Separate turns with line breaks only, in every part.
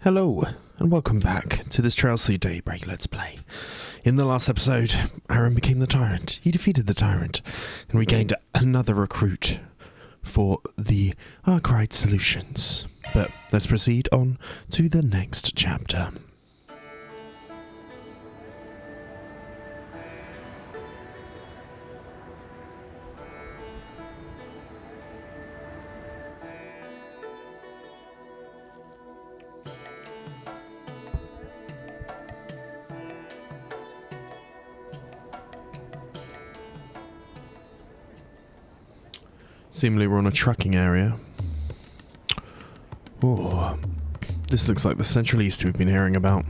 Hello, and welcome back to this Trails Through Daybreak Let's Play. In the last episode, Aaron became the tyrant. He defeated the tyrant, and we gained another recruit for the Arkhide solutions. But let's proceed on to the next chapter. Seemingly we're on a trucking area. Oh, this looks like the Central East we've been hearing about.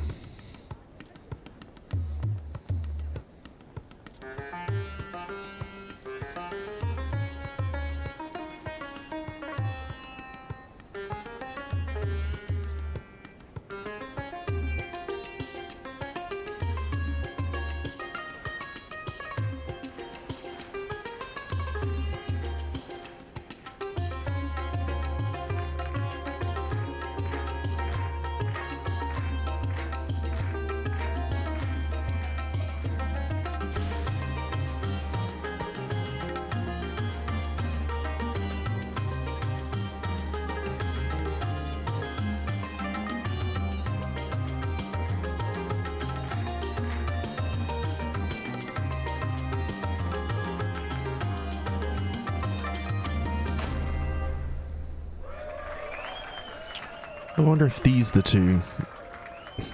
I wonder if these are the two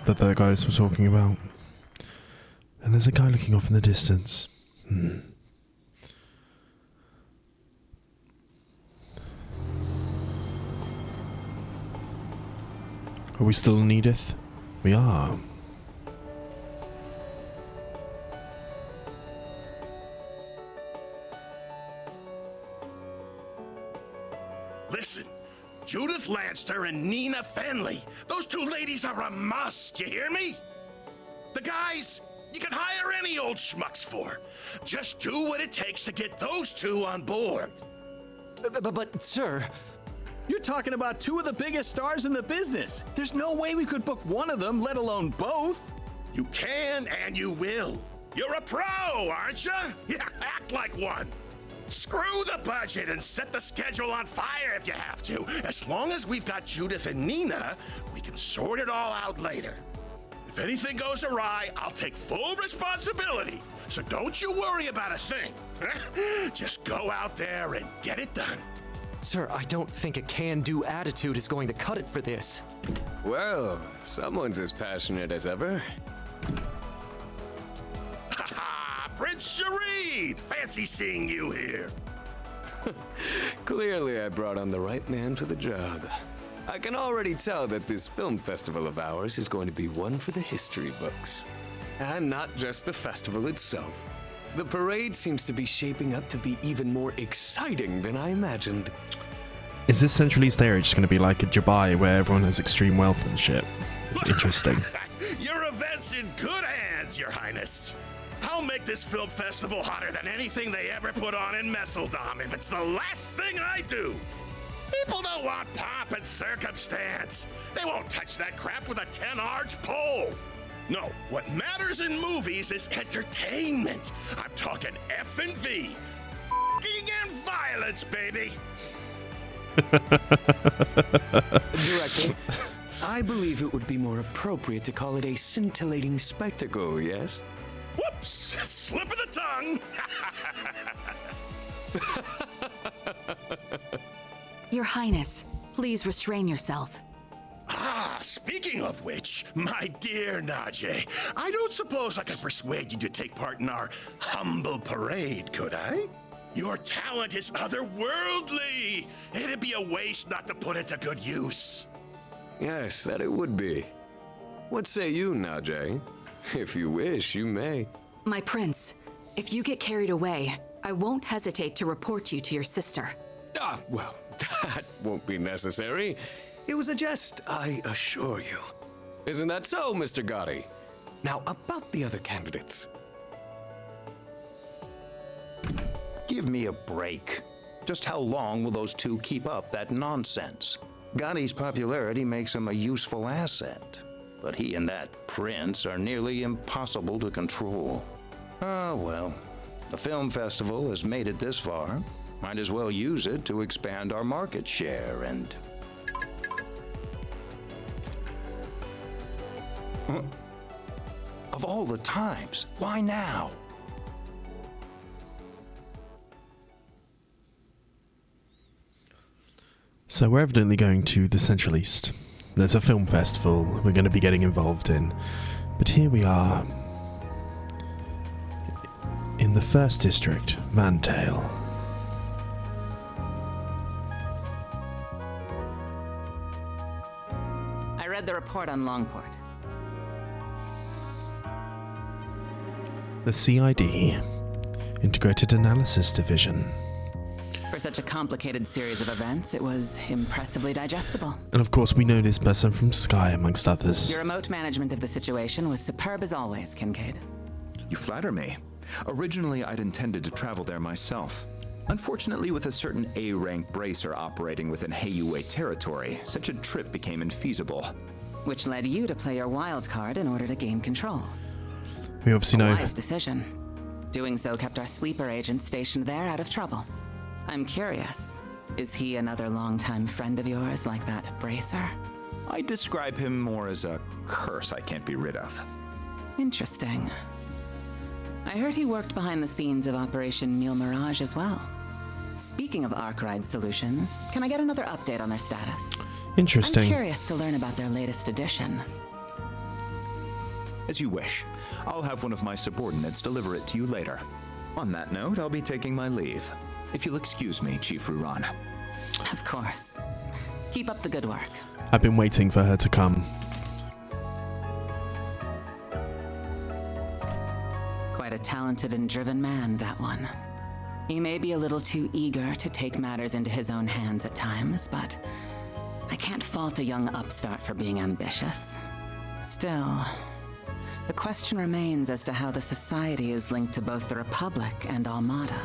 that the guys were talking about. And there's a guy looking off in the distance. Are we still in Edith? We are.
Listen, Judith Lanster and Nina Fenley. Those two ladies are a must, you hear me? The guys, you can hire any old schmucks for. Just do what it takes to get those two on board.
But, sir,
you're talking about two of the biggest stars in the business. There's no way we could book one of them, let alone both.
You can and you will. You're a pro, aren't you? Yeah, act like one. Screw the budget and set the schedule on fire if you have to. As long as we've got Judith and Nina, we can sort it all out later. If anything goes awry, I'll take full responsibility. So don't you worry about a thing. Just go out there and get it done.
Sir, I don't think a can-do attitude is going to cut it for this.
Well, someone's as passionate as ever.
Prince Shareed! Fancy seeing you here.
Clearly I brought on the right man for the job. I can already tell that this film festival of ours is going to be one for the history books. And not just the festival itself. The parade seems to be shaping up to be even more exciting than I imagined.
Is this Central East area just going to be like a Dubai where everyone has extreme wealth and shit? Interesting.
Your event's in good hands, Your Highness. I'll make this film festival hotter than anything they ever put on in Messeldom if it's the last thing I do. People don't want pomp and circumstance. They won't touch that crap with a 10-arch pole. No, what matters in movies is entertainment. I'm talking F&V. F***ing and violence, baby.
Director, I believe it would be more appropriate to call it a scintillating spectacle, yes?
Whoops! Slip of the tongue!
Your Highness, please restrain yourself.
Speaking of which, my dear Najee, I don't suppose I could persuade you to take part in our humble parade, could I? Your talent is otherworldly. It'd be a waste not to put it to good use.
Yes, that it would be. What say you, Najee? If you wish, you may.
My prince, if you get carried away, I won't hesitate to report you to your sister.
Well, that won't be necessary. It was a jest, I assure you. Isn't that so, Mr. Gotti? Now, about the other candidates.
Give me a break. Just how long will those two keep up that nonsense? Gani's popularity makes him a useful asset, but he and that prince are nearly impossible to control. Ah, well, the film festival has made it this far. Might as well use it to expand our market share and... Of all the times, why now?
So we're evidently going to the Central East. There's a film festival we're going to be getting involved in. But here we are, in the 1st District, Vantale.
I read the report on Longport.
The CID, Integrated Analysis Division.
For such a complicated series of events, it was impressively digestible.
And of course we know this person from Sky, amongst others.
Your remote management of the situation was superb as always, Kincaid.
You flatter me. Originally, I'd intended to travel there myself. Unfortunately, with a certain A-rank bracer operating within Heiyue territory, such a trip became infeasible.
Which led you to play your wild card in order to gain control.
We obviously know.
A wise decision. Doing so kept our sleeper agent stationed there out of trouble. I'm curious, is he another longtime friend of yours like that bracer?
I describe him more as a curse I can't be rid of.
Interesting. I heard he worked behind the scenes of Operation Mule Mirage as well. Speaking of Arkhide solutions, can I get another update on their status?
Interesting.
I'm curious to learn about their latest addition.
As you wish. I'll have one of my subordinates deliver it to you later. On that note, I'll be taking my leave. If you'll excuse me, Chief Ruran.
Of course. Keep up the good work.
I've been waiting for her to come.
Quite a talented and driven man, that one. He may be a little too eager to take matters into his own hands at times, but I can't fault a young upstart for being ambitious. Still, the question remains as to how the Society is linked to both the Republic and Armada.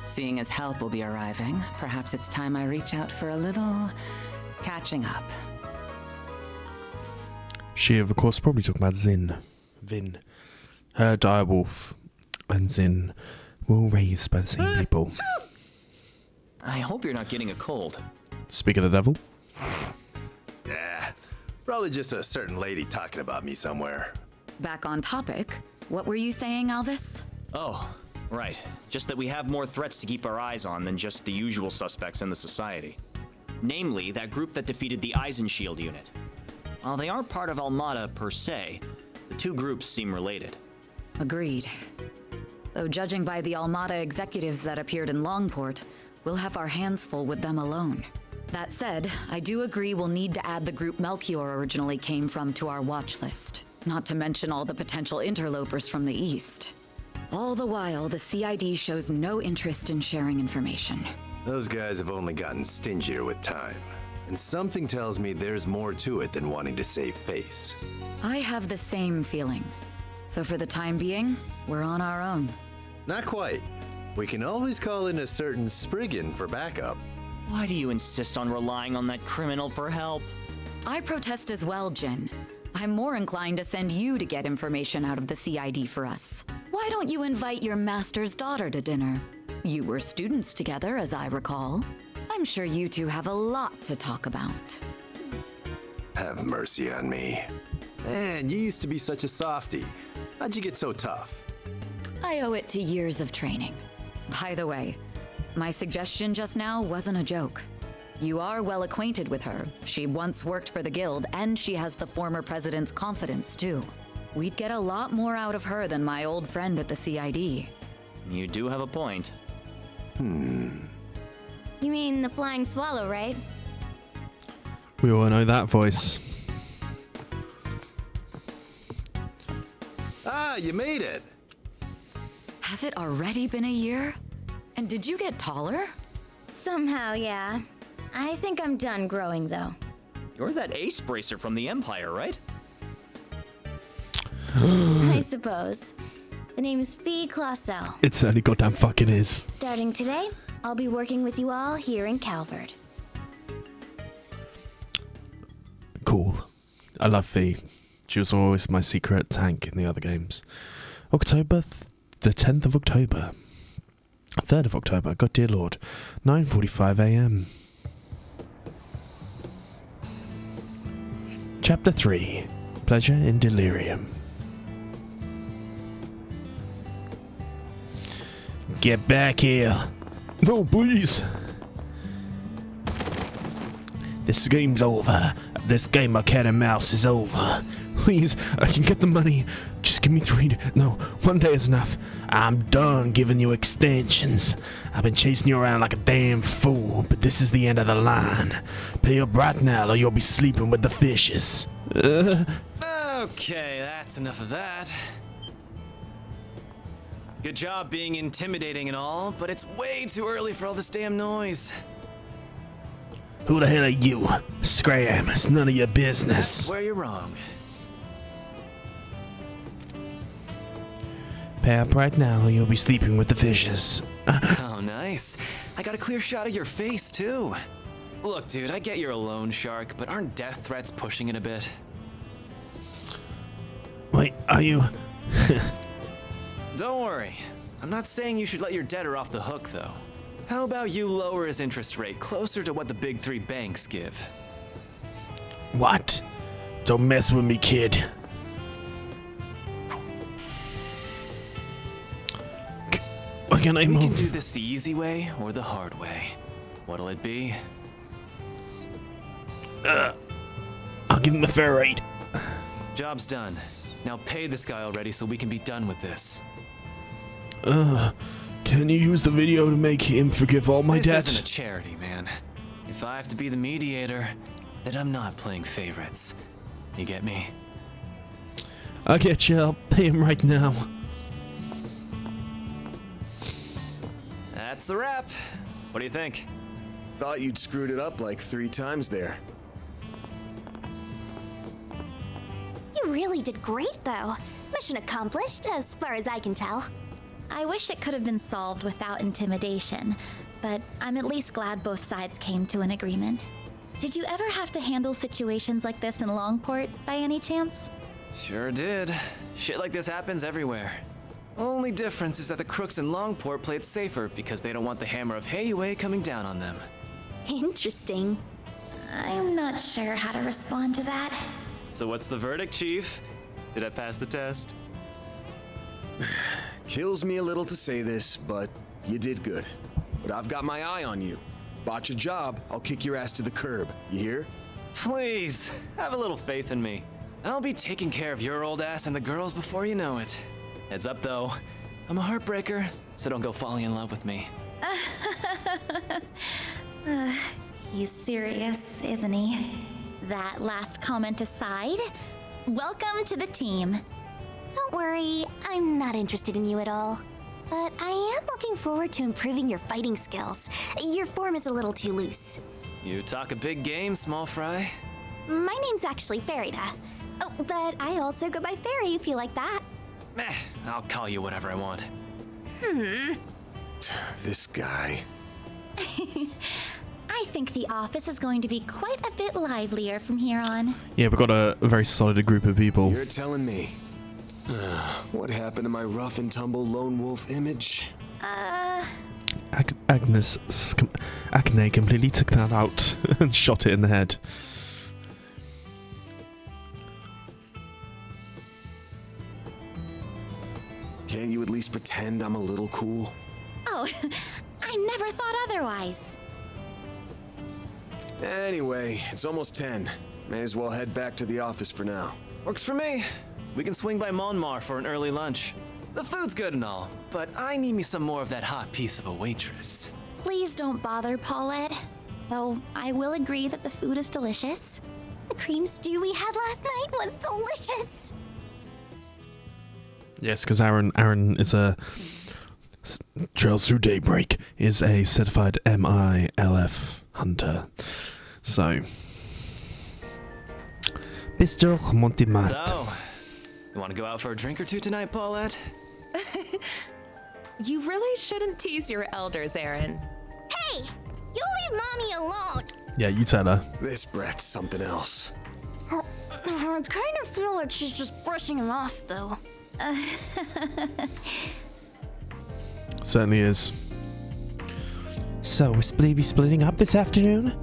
Seeing as help will be arriving, perhaps it's time I reach out for a little catching up.
She, of course, probably talking about Vin. Her direwolf and Zin were all raised by the same people.
I hope you're not getting a cold.
Speak of the devil.
Yeah, probably just a certain lady talking about me somewhere.
Back on topic, what were you saying, Alvis?
Oh, right. Just that we have more threats to keep our eyes on than just the usual suspects in the Society. Namely, that group that defeated the Eisenshield unit. While they aren't part of Armada per se, the two groups seem related.
Agreed. Though judging by the Armada executives that appeared in Longport, we'll have our hands full with them alone. That said, I do agree we'll need to add the group Melchior originally came from to our watch list. Not to mention all the potential interlopers from the east. All the while, the CID shows no interest in sharing information.
Those guys have only gotten stingier with time. And something tells me there's more to it than wanting to save face.
I have the same feeling. So for the time being, we're on our own.
Not quite. We can always call in a certain Spriggan for backup.
Why do you insist on relying on that criminal for help?
I protest as well, Jin. I'm more inclined to send you to get information out of the CID for us. Why don't you invite your master's daughter to dinner? You were students together, as I recall. I'm sure you two have a lot to talk about.
Have mercy on me. Man, you used to be such a softie. How'd you get so tough?
I owe it to years of training. By the way, my suggestion just now wasn't a joke. You are well acquainted with her. She once worked for the guild, and she has the former president's confidence, too. We'd get a lot more out of her than my old friend at the CID.
You do have a point.
You mean the Flying Swallow, right?
We all know that voice.
Ah, you made it!
Has it already been a year? And did you get taller?
Somehow, yeah. I think I'm done growing, though.
You're that ace bracer from the Empire, right?
I suppose. The name's Fee Clausel.
It certainly goddamn fucking is.
Starting today, I'll be working with you all here in Calvard.
I love Fee. She was always my secret tank in the other games. October, the 10th of October. 3rd of October, God dear Lord. 9:45 a.m. Chapter 3. Pleasure in Delirium. Get back here. No, please. This game's over. This game of cat and mouse is over. Please, I can get the money. Just give me 1 day is enough. I'm done giving you extensions. I've been chasing you around like a damn fool, but this is the end of the line. Pay up right now or you'll be sleeping with the fishes.
Okay, that's enough of that. Good job being intimidating and all, but it's way too early for all this damn noise.
Who the hell are you? Scram, it's none of your business.
That's where you're wrong.
Pay up right now or you'll be sleeping with the fishes.
Oh, nice. I got a clear shot of your face, too. Look, dude, I get you're a loan shark, but aren't death threats pushing it a bit?
Wait, are you...
Don't worry. I'm not saying you should let your debtor off the hook, though. How about you lower his interest rate closer to what the big 3 banks give?
What? Don't mess with me, kid. What can I move?
We can do this the easy way or the hard way. What'll it be?
I'll give him a fair rate.
Job's done. Now pay this guy already so we can be done with this.
Can you use the video to make him forgive all my debt?
This isn't a charity, man. If I have to be the mediator, then I'm not playing favorites. You get me?
I get you. I'll pay him right now.
That's a wrap. What do you think?
Thought you'd screwed it up like 3 times there.
You really did great, though. Mission accomplished, as far as I can tell. I wish it could have been solved without intimidation, but I'm at least glad both sides came to an agreement. Did you ever have to handle situations like this in Longport, by any chance?
Sure did. Shit like this happens everywhere. Only difference is that the crooks in Longport play it safer because they don't want the hammer of Heyue coming down on them.
Interesting. I'm not sure how to respond to that.
So what's the verdict, Chief? Did I pass the test?
Kills me a little to say this, but you did good. But I've got my eye on you. Botch a job, I'll kick your ass to the curb. You hear?
Please, have a little faith in me. I'll be taking care of your old ass and the girls before you know it. Heads up, though. I'm a heartbreaker, so don't go falling in love with me.
He's serious, isn't he? That last comment aside, welcome to the team. Don't worry, I'm not interested in you at all. But I am looking forward to improving your fighting skills. Your form is a little too loose.
You talk a big game, small fry.
My name's actually Farida. Oh, but I also go by Fairy if you like that.
Meh, I'll call you whatever I want.
This guy.
I think the office is going to be quite a bit livelier from here on.
Yeah, we've got a very solid group of people.
You're telling me. What happened to my rough and tumble lone wolf image?
Agnes Academy completely took that out and shot it in the head.
Can't you at least pretend I'm a little cool?
Oh, I never thought otherwise.
Anyway, it's almost 10. May as well head back to the office for now.
Works for me. We can swing by Monmar for an early lunch. The food's good and all, but I need me some more of that hot piece of a waitress.
Please don't bother, Paulette. Though I will agree that the food is delicious. The cream stew we had last night was delicious.
Yes, because Aaron is a Trails Through Daybreak is a certified MILF hunter. So, Mr. Montimat.
So, you want to go out for a drink or two tonight, Paulette?
You really shouldn't tease your elders, Aaron.
Hey, you leave Mommy alone.
Yeah, you tell her.
This brat's something else.
I kind of feel like she's just brushing him off, though.
Certainly is. So, we're splitting up this afternoon?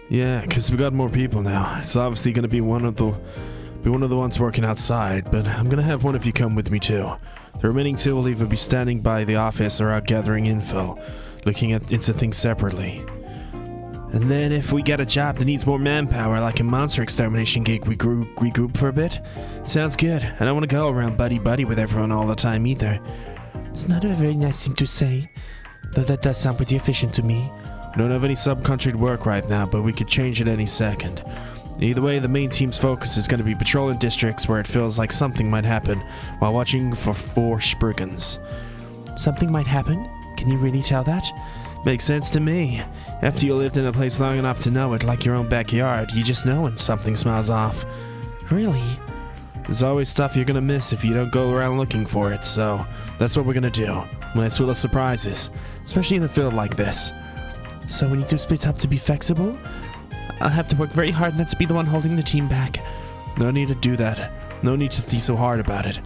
Yeah, because we got more people now. It's obviously going to be one of the ones working outside, but I'm going to have one of you come with me too. The remaining two will either be standing by the office or out gathering info, looking into things separately. And then if we get a job that needs more manpower, like a monster extermination gig, we regroup for a bit. Sounds good. I don't want to go around buddy-buddy with everyone all the time either. It's not a very nice thing to say, though that does sound pretty efficient to me. We don't have any sub-country to work right now, but we could change it any second. Either way, the main team's focus is going to be patrolling districts where it feels like something might happen while watching for 4 Spriggans. Something might happen? Can you really tell that? Makes sense to me. After you lived in a place long enough to know it like your own backyard, you just know when something smells off. Really? There's always stuff you're gonna miss if you don't go around looking for it, so that's what we're gonna do. Nice full of surprises, especially in a field like this. So we need to split up to be flexible? I'll have to work very hard not to be the one holding the team back. No need to do that. No need to be so hard about it.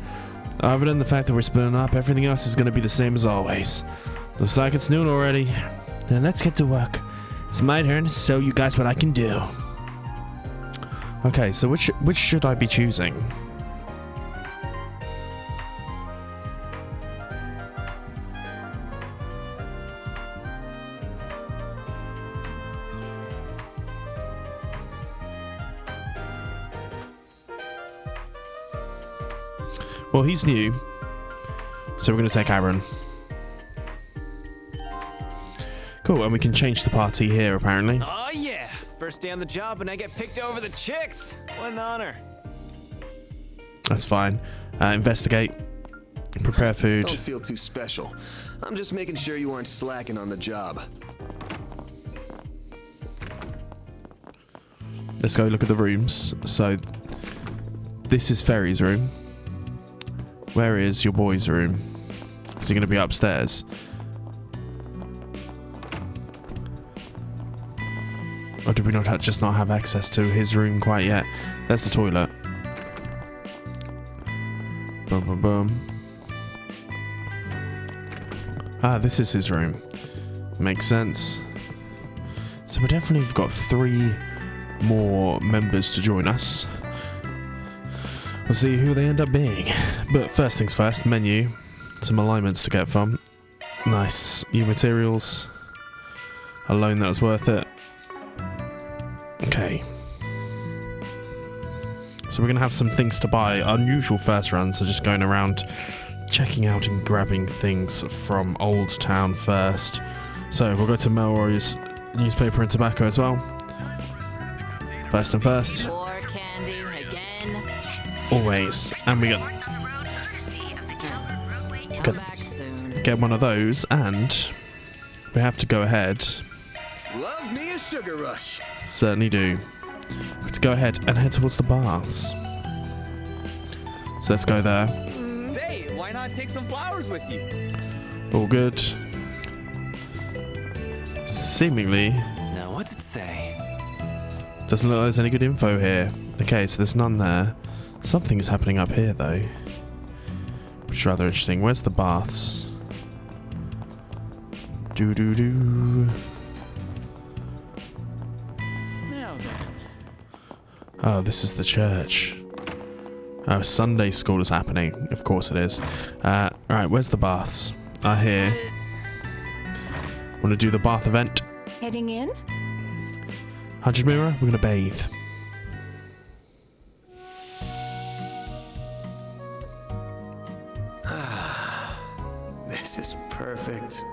Other than the fact that we're splitting up, everything else is gonna be the same as always. Looks like it's noon already. Then let's get to work. It's my turn to show you guys what I can do. Okay, so which should I be choosing? Well, he's new, so we're going to take Aaron. Cool, and we can change the party here, apparently.
Oh yeah! First day on the job and I get picked over the chicks! What an honor.
That's fine. Investigate. Prepare food.
Don't feel too special. I'm just making sure you aren't slacking on the job.
Let's go look at the rooms. So, this is Ferry's room. Where is your boy's room? Is he going to be upstairs? Or do we just not have access to his room quite yet? There's the toilet. Boom, boom, boom. Ah, this is his room. Makes sense. So we definitely have got 3 more members to join us. We'll see who they end up being. But first things first, menu. Some alignments to get from. Nice. New materials. A loan that was worth it. Okay. So we're going to have some things to buy. Unusual first runs, so just going around checking out and grabbing things from Old Town first. So we'll go to Melroy's newspaper and tobacco as well. First and first.
More candy again.
Always. And we get one of those, and we have to go ahead.
Love me a sugar rush.
Certainly do. We have to go ahead and head towards the baths. So let's go there.
Hey, why not take some flowers with you?
All good. Seemingly.
Now, what's it say?
Doesn't look like there's any good info here. Okay, so there's none there. Something is happening up here, though. Which is rather interesting. Where's the baths? Doo-doo-doo.
Now then.
Oh, this is the church. Oh, Sunday school is happening. Of course it is. Alright, where's the baths? Here. Want to do the bath event?
Heading in?
100 mirror, we're going to bathe.
This is perfect.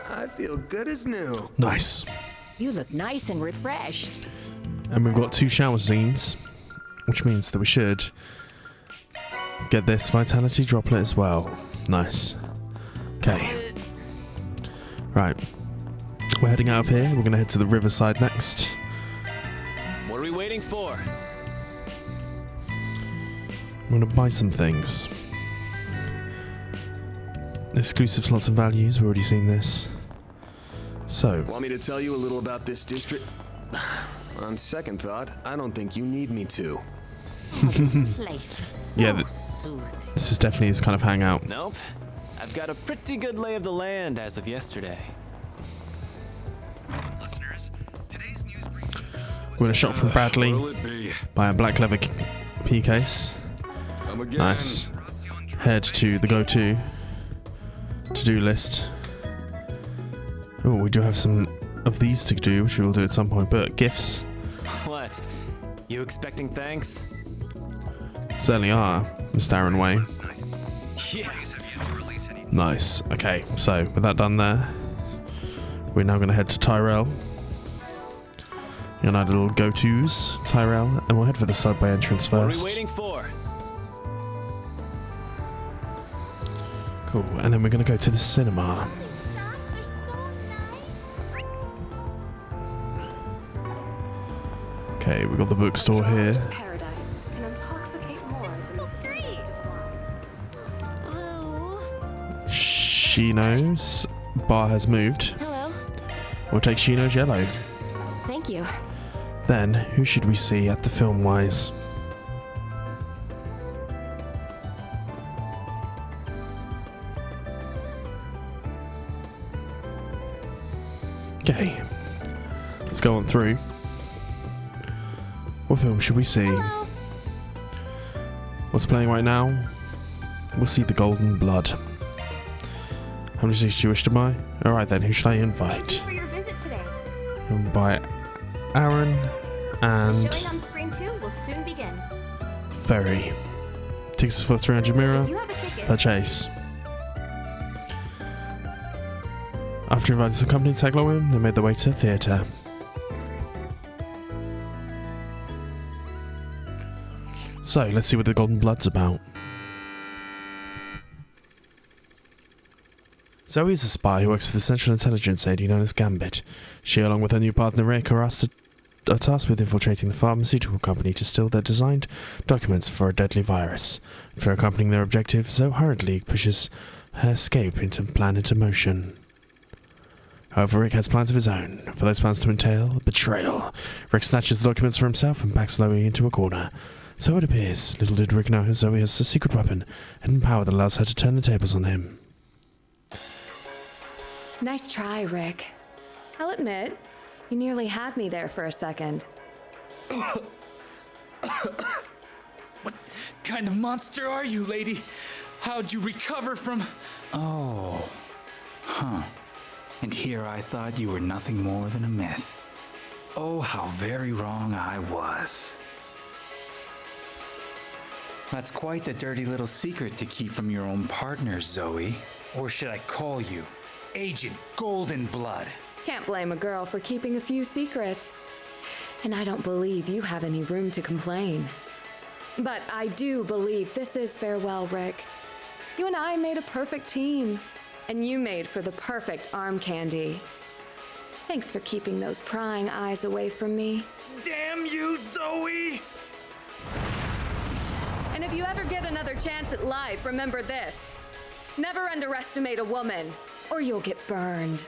I feel good as new.
Nice.
You look nice and refreshed.
And we've got 2 shower scenes, which means that we should get this vitality droplet as well. Nice. Okay. Right. We're heading out of here. We're going to head to the riverside next.
What are we waiting for?
I'm going to buy some things. Exclusive slots and values, we've already seen this. So.
Want me to tell you a little about this district? On second thought, I don't think you need me to.
Yeah, this is definitely his kind of hangout.
Nope. I've got a pretty good lay of the land as of yesterday.
We're going to shop from Bradley. Buy a black leather key case. Nice. Head to the go-to. To-do list. Oh, we do have some of these to do, which we'll do at some point, but gifts.
What? You expecting thanks?
Certainly are, Mr. Aaron Way.
Yeah.
Nice. Okay, so with that done there, we're now going to head to Tyrell. And our little go-tos, Tyrell, and we'll head for the subway entrance first.
What are we waiting for?
Cool, and then we're going to go to the cinema. Okay, we've got the bookstore here.
Paradise can intoxicate more than the
Shino's bar has moved.
Hello.
We'll take Shino's yellow.
Thank you.
Then, who should we see at the Film-Wise? Okay, let's go on through. What film should we see?
Hello.
What's playing right now? We'll see The Golden Blood. How many tickets do you wish to buy? Alright then, who should I invite?
Thank you for your visit today.
And by Aaron and
The showing on screen 2 will soon begin.
Ferry. Tickets for 300 Mirror.
If you have a ticket.
Purchase. After inviting some company to tag along with him, they made their way to the theatre. So, let's see what The Golden Blood's about. Zoe is a spy who works for the Central Intelligence Agency known as Gambit. She, along with her new partner Rick, are tasked with infiltrating the pharmaceutical company to steal their designed documents for a deadly virus. For accompanying their objective, Zoe hurriedly pushes her escape plan into motion. However, Rick has plans of his own. For those plans to entail betrayal, Rick snatches the documents for himself and backs Zoe into a corner. So it appears, little did Rick know, Zoe has a secret weapon and power that allows her to turn the tables on him.
Nice try, Rick. I'll admit, you nearly had me there for a second.
What kind of monster are you, lady? How'd you recover from... Oh. Huh. And here I thought you were nothing more than a myth. Oh, how very wrong I was. That's quite the dirty little secret to keep from your own partner, Zoe. Or should I call you Agent Golden Blood?
Can't blame a girl for keeping a few secrets. And I don't believe you have any room to complain. But I do believe this is farewell, Rick. You and I made a perfect team. And you made for the perfect arm candy. Thanks for keeping those prying eyes away from me.
Damn you, Zoe!
And if you ever get another chance at life, remember this. Never underestimate a woman, or you'll get burned.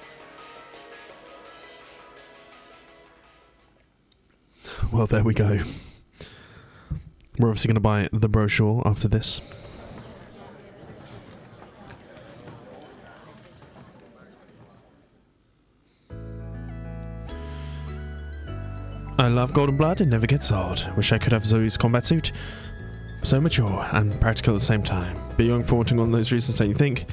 Well, there we go. We're obviously going to buy the brochure after this. I love Golden Blood, it never gets old. Wish I could have Zoe's combat suit. So mature and practical at the same time. But young for wanting one of those reasons, don't you think?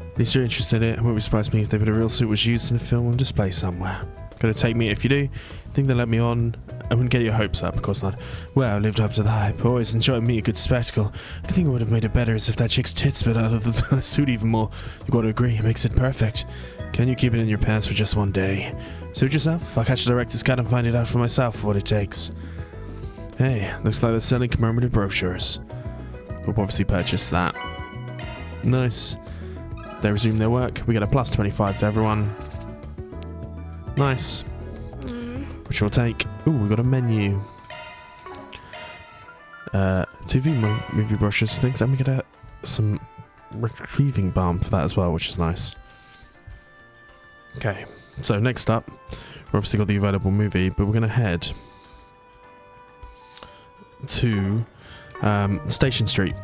At least you're interested in it. It won't surprise me if they put a real suit was used in the film on display somewhere. Gonna take me if you do. Think they'll let me on? I wouldn't get your hopes up, of course not. Well, I lived up to the hype. Always enjoyed me a good spectacle. I think it would have made it better as if that chick's tits spit out of the suit even more. You gotta agree, it makes it perfect. Can you keep it in your pants for just one day? Suit yourself? I'll catch the director's cut and find it out for myself what it takes. Hey, looks like they're selling commemorative brochures. We'll obviously purchase that. Nice. They resume their work. We get a plus 25 to everyone. Nice. Which we'll take. Ooh, we got a menu. TV movie brochures, things. And we get some retrieving balm for that as well, which is nice. Okay, so next up, we've obviously got the available movie, but we're going to head to Station Street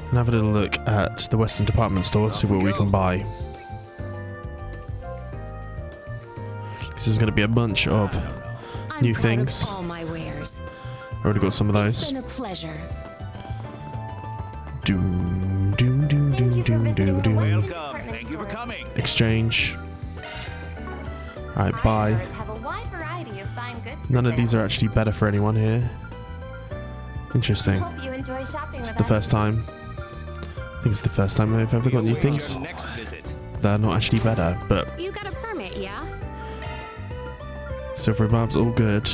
and have a little look at the Western Department Store, see what we can buy. This is going to be a bunch of new things.
All my wares.
Already got some of those.
It's been a pleasure.
Welcome. Thank you for coming.
Exchange. Alright, buy.
Have a wide variety of fine goods.
None of these are actually better for anyone here. Interesting.
Hope you enjoy shopping
It's
with
the
us.
first time. I think it's the first time I've ever got new things that are not actually better, but
You got a permit, yeah?
silvery barbs all good.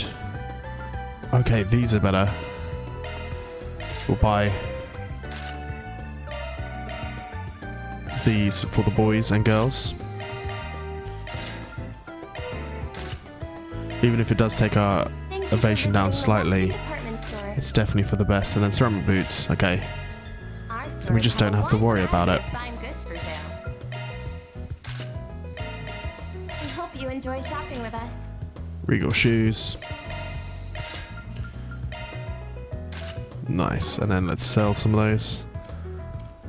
Okay, these are better. We'll buy these for the boys and girls. Even if it does take our evasion down slightly, it's definitely for the best. And then ceramic boots, okay. So we just don't have to worry about it.
Fine goods for sale. We hope you enjoy shopping with us.
Regal shoes. Nice. And then let's sell some of those.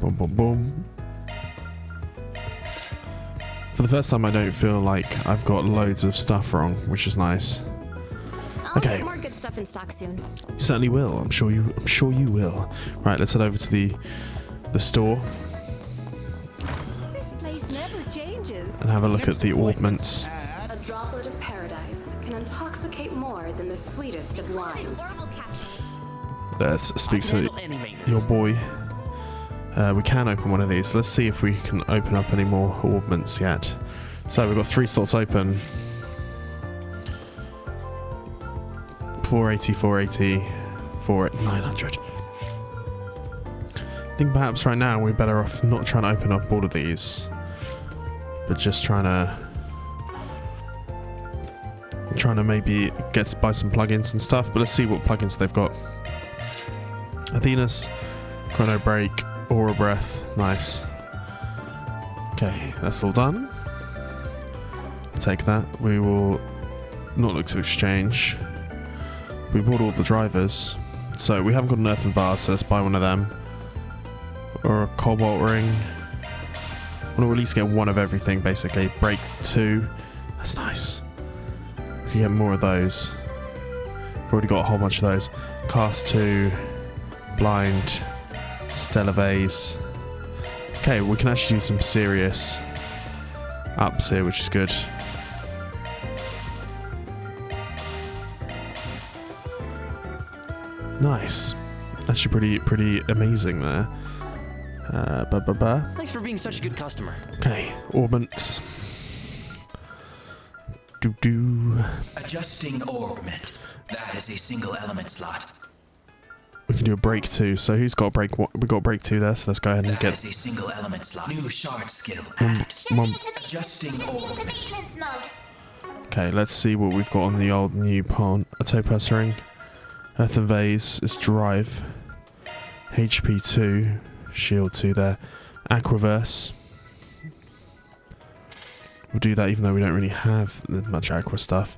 Boom, boom, boom. For the first time, I don't feel like I've got loads of stuff wrong, which is nice.
I'll
Okay.
get more good stuff in stock soon.
You certainly will. I'm sure you will. Right, let's head over to the store
This place never changes.
and have a look at the ornaments.
A droplet of paradise can intoxicate more than the sweetest of wines.
There speaks to your boy. We can open one of these. Let's see if we can open up any more ornaments yet. So we've got 3 slots open. 480, 480, 900. I think perhaps right now we're better off not trying to open up all of these, but just trying to maybe buy some plugins and stuff. But let's see what plugins they've got. Athena's, Chrono Break, Aura Breath, nice. Okay, that's all done. Take that. We will not look to exchange. We bought all the drivers, so we haven't got an earthen vase, so let's buy one of them. Or a cobalt ring. I want to at least get one of everything, basically. Break 2. That's nice. We can get more of those. We've already got a whole bunch of those. Cast 2. Blind. Stellar Vase. Okay, we can actually do some serious ups here, which is good. Nice. Actually pretty amazing there.
Thanks for being such a good customer.
Okay, ornaments.
Adjusting orbment. That is a single element slot.
We can do a break 2. So who's got a break? We got a break 2 there. So let's go ahead and
That
get.
is a single element slot. New shard skill. Adjusting orbment.
Okay, let's see what we've got on the old new pawn. A topaz ring. Earthen Vase is drive. HP 2. Shield 2 there. Aquaverse. We'll do that even though we don't really have much aqua stuff.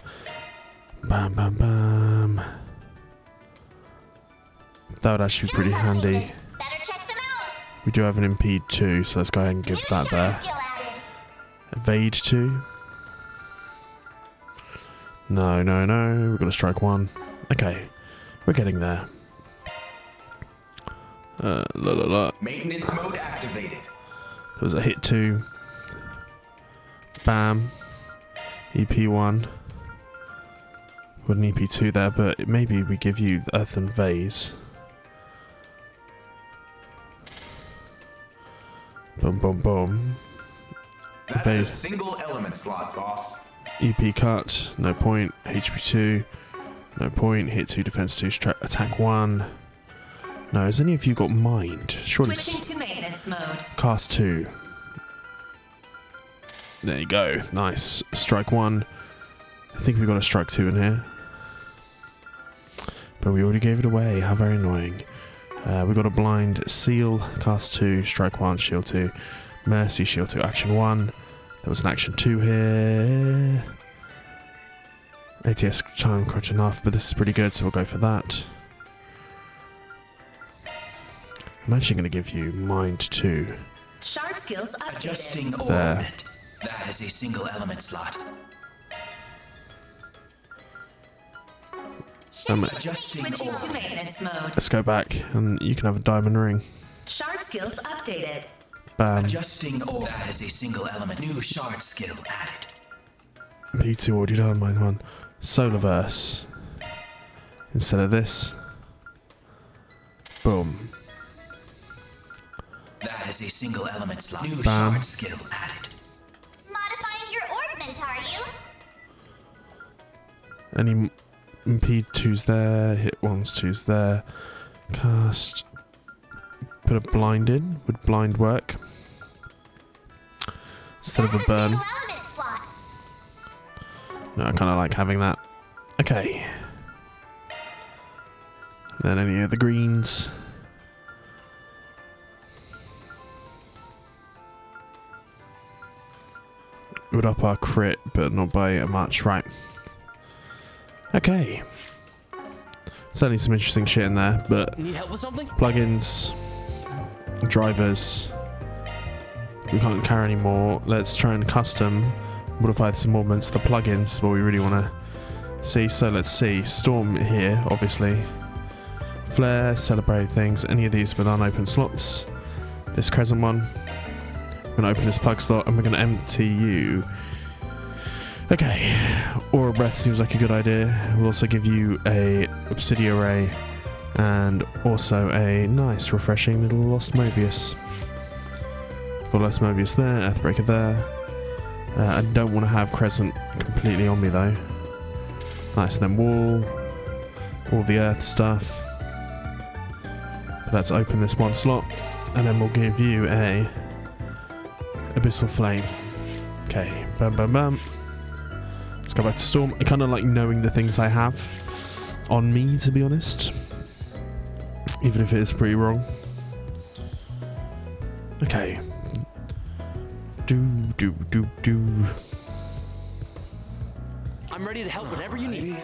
Bam, bam, bam. That would actually be pretty handy. We do have an impede 2, so let's go ahead and give that there. Evade 2. No. We've got to strike 1. Okay. We're getting there.
Maintenance mode activated.
There was a hit 2. Bam. EP1. With an EP2 there, but maybe we give you the Earthen Vase. Boom, boom, boom.
That is a single element slot, boss.
EP cut, no point. HP2, no point. Hit 2, defense 2, attack 1. No, has any of you got mind? Surely it's
Switching to maintenance mode.
cast 2. There you go. Nice. Strike 1. I think we got a strike 2 in here. But we already gave it away. How very annoying. We got a blind seal, cast 2, strike 1, shield 2, mercy, shield 2, action 1. There was an action 2 here. ATS time crunch enough, but this is pretty good, so we'll go for that. I'm actually going to give you mind 2.
Shard skills updated. Adjusting
There.
orbit. That is a single element slot. Adjusting
Switching to maintenance mode.
Let's go back, and you can have a diamond ring.
Shard skills updated.
Bam.
Adjusting orbit. That is a single element. New shard skill added.
P2 already done, mine 1. Solarverse. Instead of this. Boom.
That is a single element slot. New
Bam.
shard skill added.
Modifying your orbment, are you?
Any P2's there, hit 1's 2's there. Cast. Put a blind in. Would blind work? Instead of a burn. No, I kind of like having that. Okay. Then any of the greens. Would up our crit, but not by much, right? Okay. Certainly some interesting shit in there, but
Need help with something?
plugins, drivers, we can't carry anymore. Let's try and custom modify some movements. The plugins is what we really want to see. So let's see. Storm here, obviously. Flare, celebrate things. Any of these with unopened slots. This crescent one. We're going to open this plug slot and we're going to empty you. Okay. Aura Breath seems like a good idea. We'll also give you a Obsidian Ray and also a nice refreshing little Lost Mobius. Got Lost Mobius there, Earthbreaker there. I don't want to have Crescent completely on me though. Nice, and then Wall. All the Earth stuff. Let's open this one slot and then we'll give you a Abyssal Flame. Okay, bam bam bam. Let's go back to Storm. I kind of like knowing the things I have on me, to be honest. Even if it is pretty wrong. Okay. Do.
I'm ready to help whenever you need.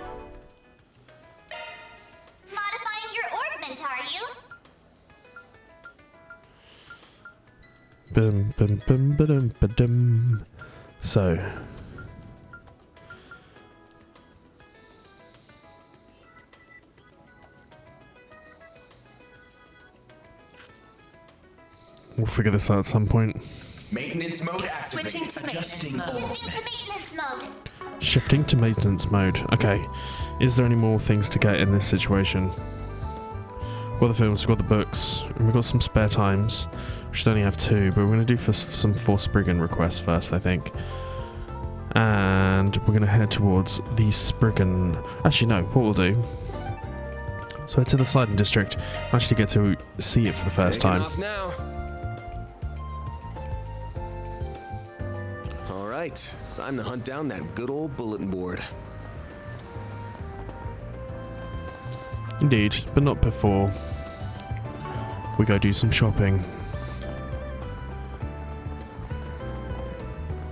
Modifying your orbment, are you?
Bum bum bum ba-dum ba-dum. So. We'll figure this out at some point.
Maintenance mode activated.
Switching to
Adjusting
maintenance mode.
orbit.
Shifting to maintenance mode.
Shifting to maintenance mode. Okay. Is there any more things to get in this situation? We've got the films, we've got the books, and we've got some spare times. We should only have 2, but we're going to do for some 4 Spriggan requests first, I think. And we're going to head towards the Spriggan. Actually, no, what we'll do. So head to the Sidon District. I actually get to see it for the first time.
Off now. All right, time to hunt down that good old bulletin board.
Indeed, but not before we go do some shopping.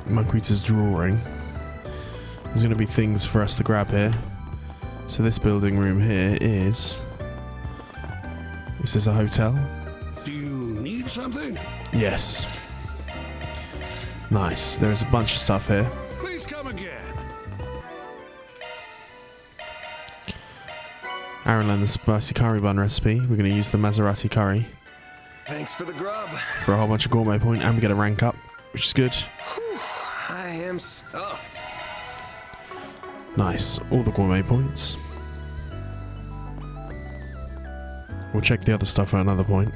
Marquita's drawing. There's going to be things for us to grab here. So this building room here is... Is this a hotel?
Do you need something?
Yes. Nice. There's a bunch of stuff here.
Please come again.
Aaron learned the spicy curry bun recipe. We're going to use the Maserati curry
Thanks for the grub.
for a whole bunch of gourmet point, and we get a rank up, which is good.
I am stuffed.
Nice. All the gourmet points. We'll check the other stuff at another point.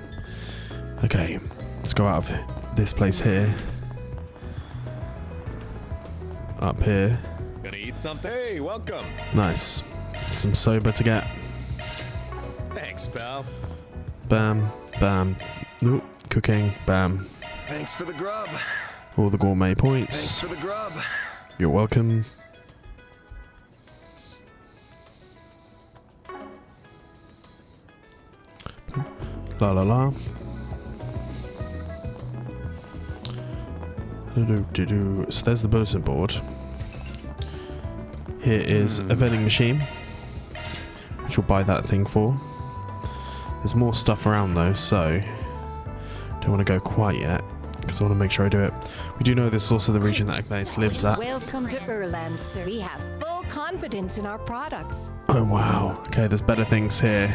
Okay, let's go out of this place here. Up here.
Gonna eat something? Hey, welcome.
Nice. Some soba to get.
Thanks, pal.
Bam, bam. Nope. Cooking. Bam.
Thanks for the grub.
All the gourmet points.
Thanks for the grub.
You're welcome. La la la. So there's the bulletin board. Here is a vending machine, which we'll buy that thing for. There's more stuff around though, so don't want to go quite yet because I want to make sure I do it. We do know this is also the region that Agnes lives at.
Welcome to Erland, sir. We have full confidence in our products.
Oh wow. Okay, there's better things here.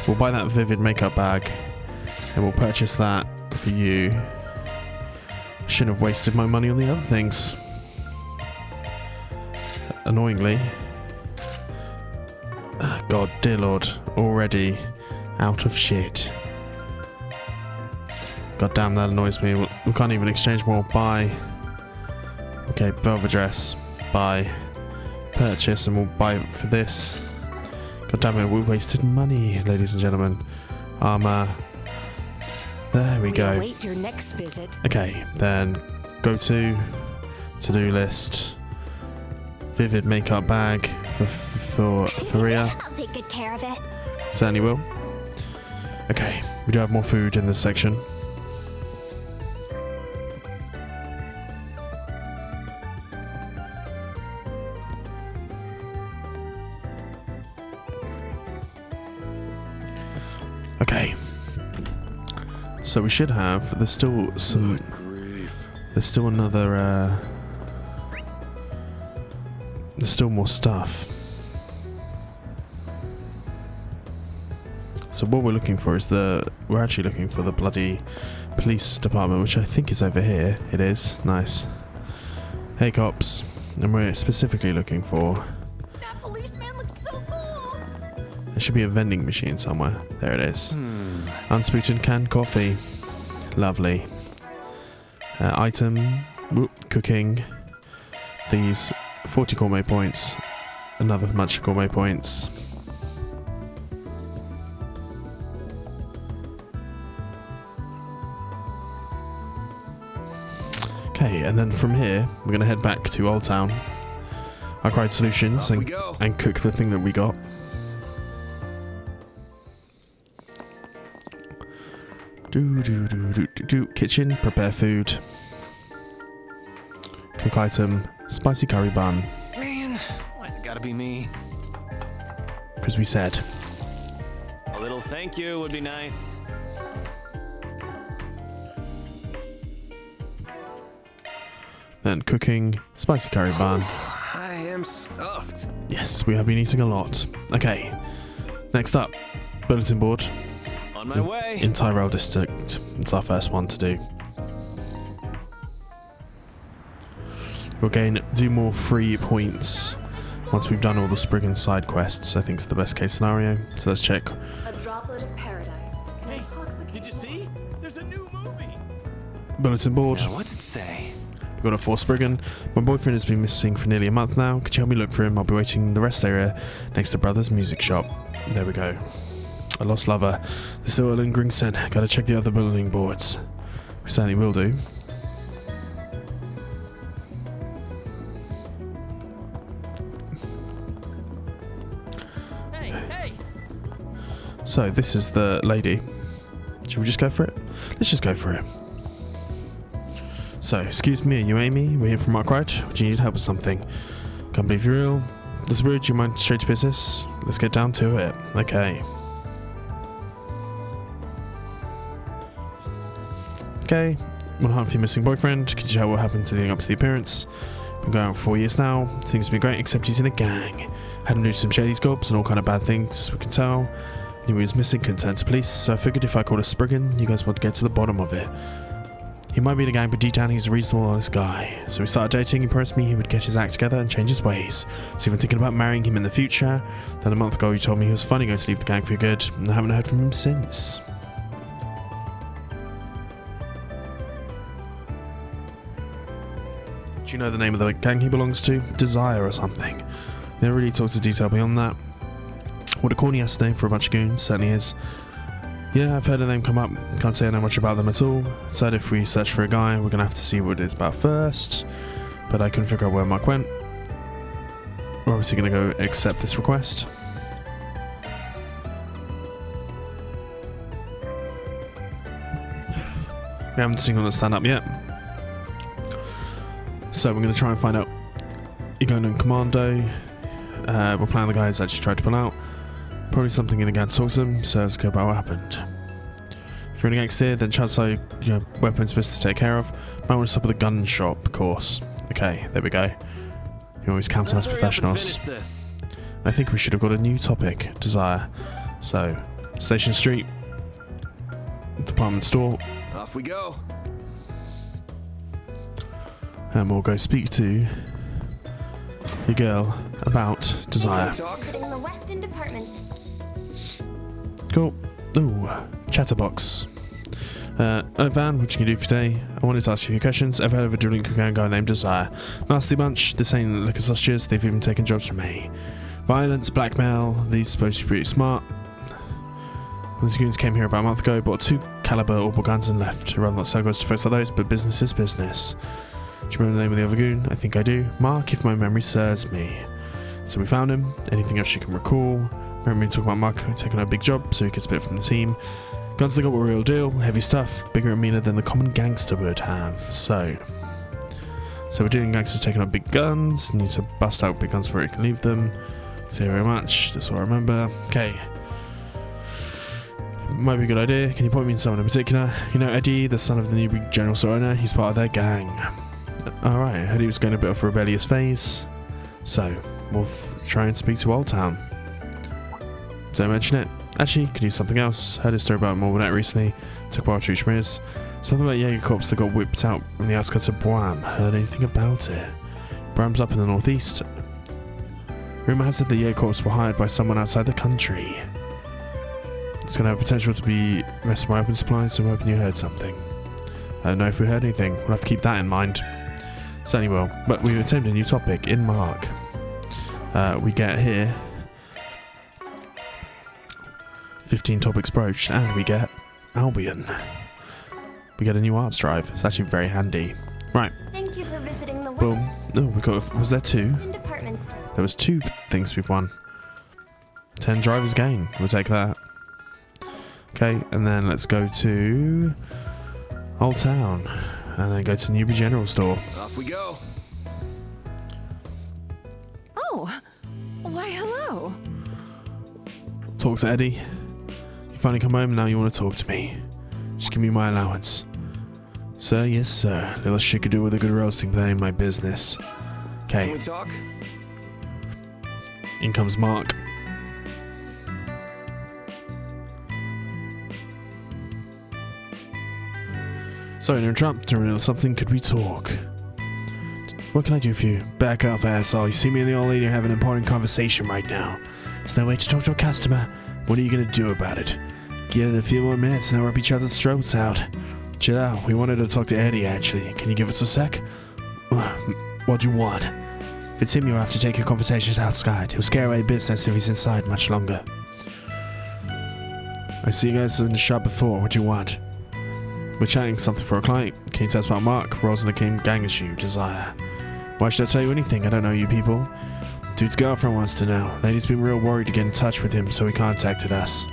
We'll buy that vivid makeup bag and we'll purchase that for you. Shouldn't have wasted my money on the other things. Annoyingly. God, dear Lord, already out of shit. God damn, that annoys me. We can't even exchange more. Buy. Okay, velvet dress. Buy. Purchase, and we'll buy it for this. God damn it, we wasted money, ladies and gentlemen. Armor. There we go.
Await your next visit.
Okay, then go to to-do list. Vivid makeup bag for Rhea.
I'll take good care of it.
Certainly will. Okay, we do have more food in this section. Okay. So we should have. There's still some. There's still another. There's still more stuff. So what we're looking for is we're actually looking for the bloody police department, which I think is over here. It is. Nice. Hey cops. And we're specifically looking for.
That policeman looks so cool.
There should be a vending machine somewhere. There it is. Unsweetened canned coffee. Lovely. Item. Whoop, cooking. These 40 gourmet points. Another much gourmet points. Okay, and then from here, we're going to head back to Old Town. Arkhide Solutions and cook the thing that we got. Kitchen, prepare food. Cook item, spicy curry bun.
Man, why's it gotta be me?
Because we said.
A little thank you would be nice.
Then cooking, spicy curry bun.
I am stuffed.
Yes, we have been eating a lot. Okay, next up, bulletin board.
On my way.
In Tyrell District. It's our first one to do. We'll do more free points once we've done all the Spriggan side quests. I think it's the best case scenario. So let's check.
A droplet of paradise.
Hey, did you see? There's a new movie.
Bulletin board.
Now, what's it say?
We've got a 4 Spriggan. My boyfriend has been missing for nearly a month now. Could you help me look for him? I'll be waiting in the rest area next to Brother's Music Shop. There we go. A lost lover. There's still a lingering scent. Gotta check the other bulletin boards. We certainly will do.
Hey!
So this is the lady. Should we just go for it? Let's just go for it. So, excuse me, are you Amy? We're here from Arkhide. Do you need help with something? Can't believe you're real. This is weird. Do you mind straight to business? Let's get down to it. Okay. Okay. Want to hunt for your missing boyfriend? Could you tell what happened to leading up to the appearance? Been going on for 4 years now. Things have been great, except he's in a gang. Had him do some shady scopes and all kind of bad things. We can tell. He was missing, couldn't turn to police. So I figured if I called a Spriggan, you guys would get to the bottom of it. He might be in a gang, but deep down he's a reasonable, honest guy. So we started dating. He promised me he would get his act together and change his ways. So even thinking about marrying him in the future. Then a month ago he told me he was finally going to leave the gang for good, and I haven't heard from him since. Do you know the name of the gang he belongs to? Desire or something. Never really talked to detail beyond that. What a corny ass name for a bunch of goons, certainly is. Yeah, I've heard of them come up. Can't say I know much about them at all. Said if we search for a guy, we're gonna have to see what it's about first. But I couldn't figure out where Mark went. We're obviously gonna go accept this request. We haven't seen on the stand up yet. So we're going to try and find out Ugandan Commando. We're planning the guys actually tried to pull out. Probably something in against talks them, so let's go about what happened. If you're in a gangster, then chances are your weapons business to take care of. Might want to stop at the gun shop, of course. Okay, there we go. You always count on us professionals. I think we should have got a new topic, desire. So, Station Street, department store.
Off we go.
And we'll go speak to your girl about desire.
Visiting the Western Departments.
Cool. Ooh, chatterbox. Van, what you can do for today? I wanted to ask you a few questions. I've heard of a dueling cocaine guy named Desire. Nasty bunch. This ain't liquor sausages. They've even taken jobs from me. Violence, blackmail. These supposed to be pretty smart. When the goons came here about a month ago, bought 2 caliber orbital guns and left. Rather not so close to folks like those, but business is business. Do you remember the name of the other goon? I think I do. Mark, if my memory serves me. So we found him. Anything else you can recall? Remember me talking about Mark taking a big job so he could split from the team. Guns they got were a real deal, heavy stuff, bigger and meaner than the common gangster would have. So we're doing gangsters taking up big guns. Need to bust out big guns before you can leave them. Thank you very much. That's all I remember. Okay. Might be a good idea. Can you point me to someone in particular? You know Eddie, the son of the new general store owner. He's part of their gang. Alright, I heard he was going a bit off a rebellious phase. So we'll try and speak to Old Town. Don't mention it. Actually, could do something else. Heard a story about Morbinet recently. Took a while to reach Mears. Something about Jaeger Corps that got whipped out from the outskirts of Bram. Heard anything about it? Bram's up in the northeast. Rumour has it the Jaeger Corps were hired by someone outside the country. It's going to have potential to be messing my weapon supply, so I'm hoping you heard something. I don't know if we heard anything. We'll have to keep that in mind. Certainly will. But we've attempted a new topic in Mark. We get here 15 topics broached, and we get Albion. We get a new arts drive. It's actually very handy. Right.
Thank you for visiting the
Boom. No, we got. Was there 2?
Departments.
There was 2 things we've won. 10 drivers gain. We'll take that. Okay, and then let's go to Old Town, and then go to Newbie General Store.
Off we go.
Oh, why hello.
Talk to Eddie. You finally come home and now you want to talk to me. Just give me my allowance. Sir, yes sir. Little shit could do with a good roasting, but that ain't my business. Okay.
Can we talk?
In comes Mark. Sorry to interrupt. During a little something, could we talk? What can I do for you? Back off, asshole. You see me and the old lady having an important conversation right now. There's no way to talk to a customer. What are you going to do about it? Give it a few more minutes and then rip each other's throats out. Chill out. We wanted to talk to Eddie, actually. Can you give us a sec? What do you want? If it's him, you'll have to take your conversations outside. He'll scare away business if he's inside much longer. I see you guys in the shop before. What do you want? We're chatting something for a client. Can you tell us about Mark? Roles in the King gang issue. Desire. Why should I tell you anything? I don't know you people. Dude's girlfriend wants to know. Lady's been real worried to get in touch with him, so he contacted us.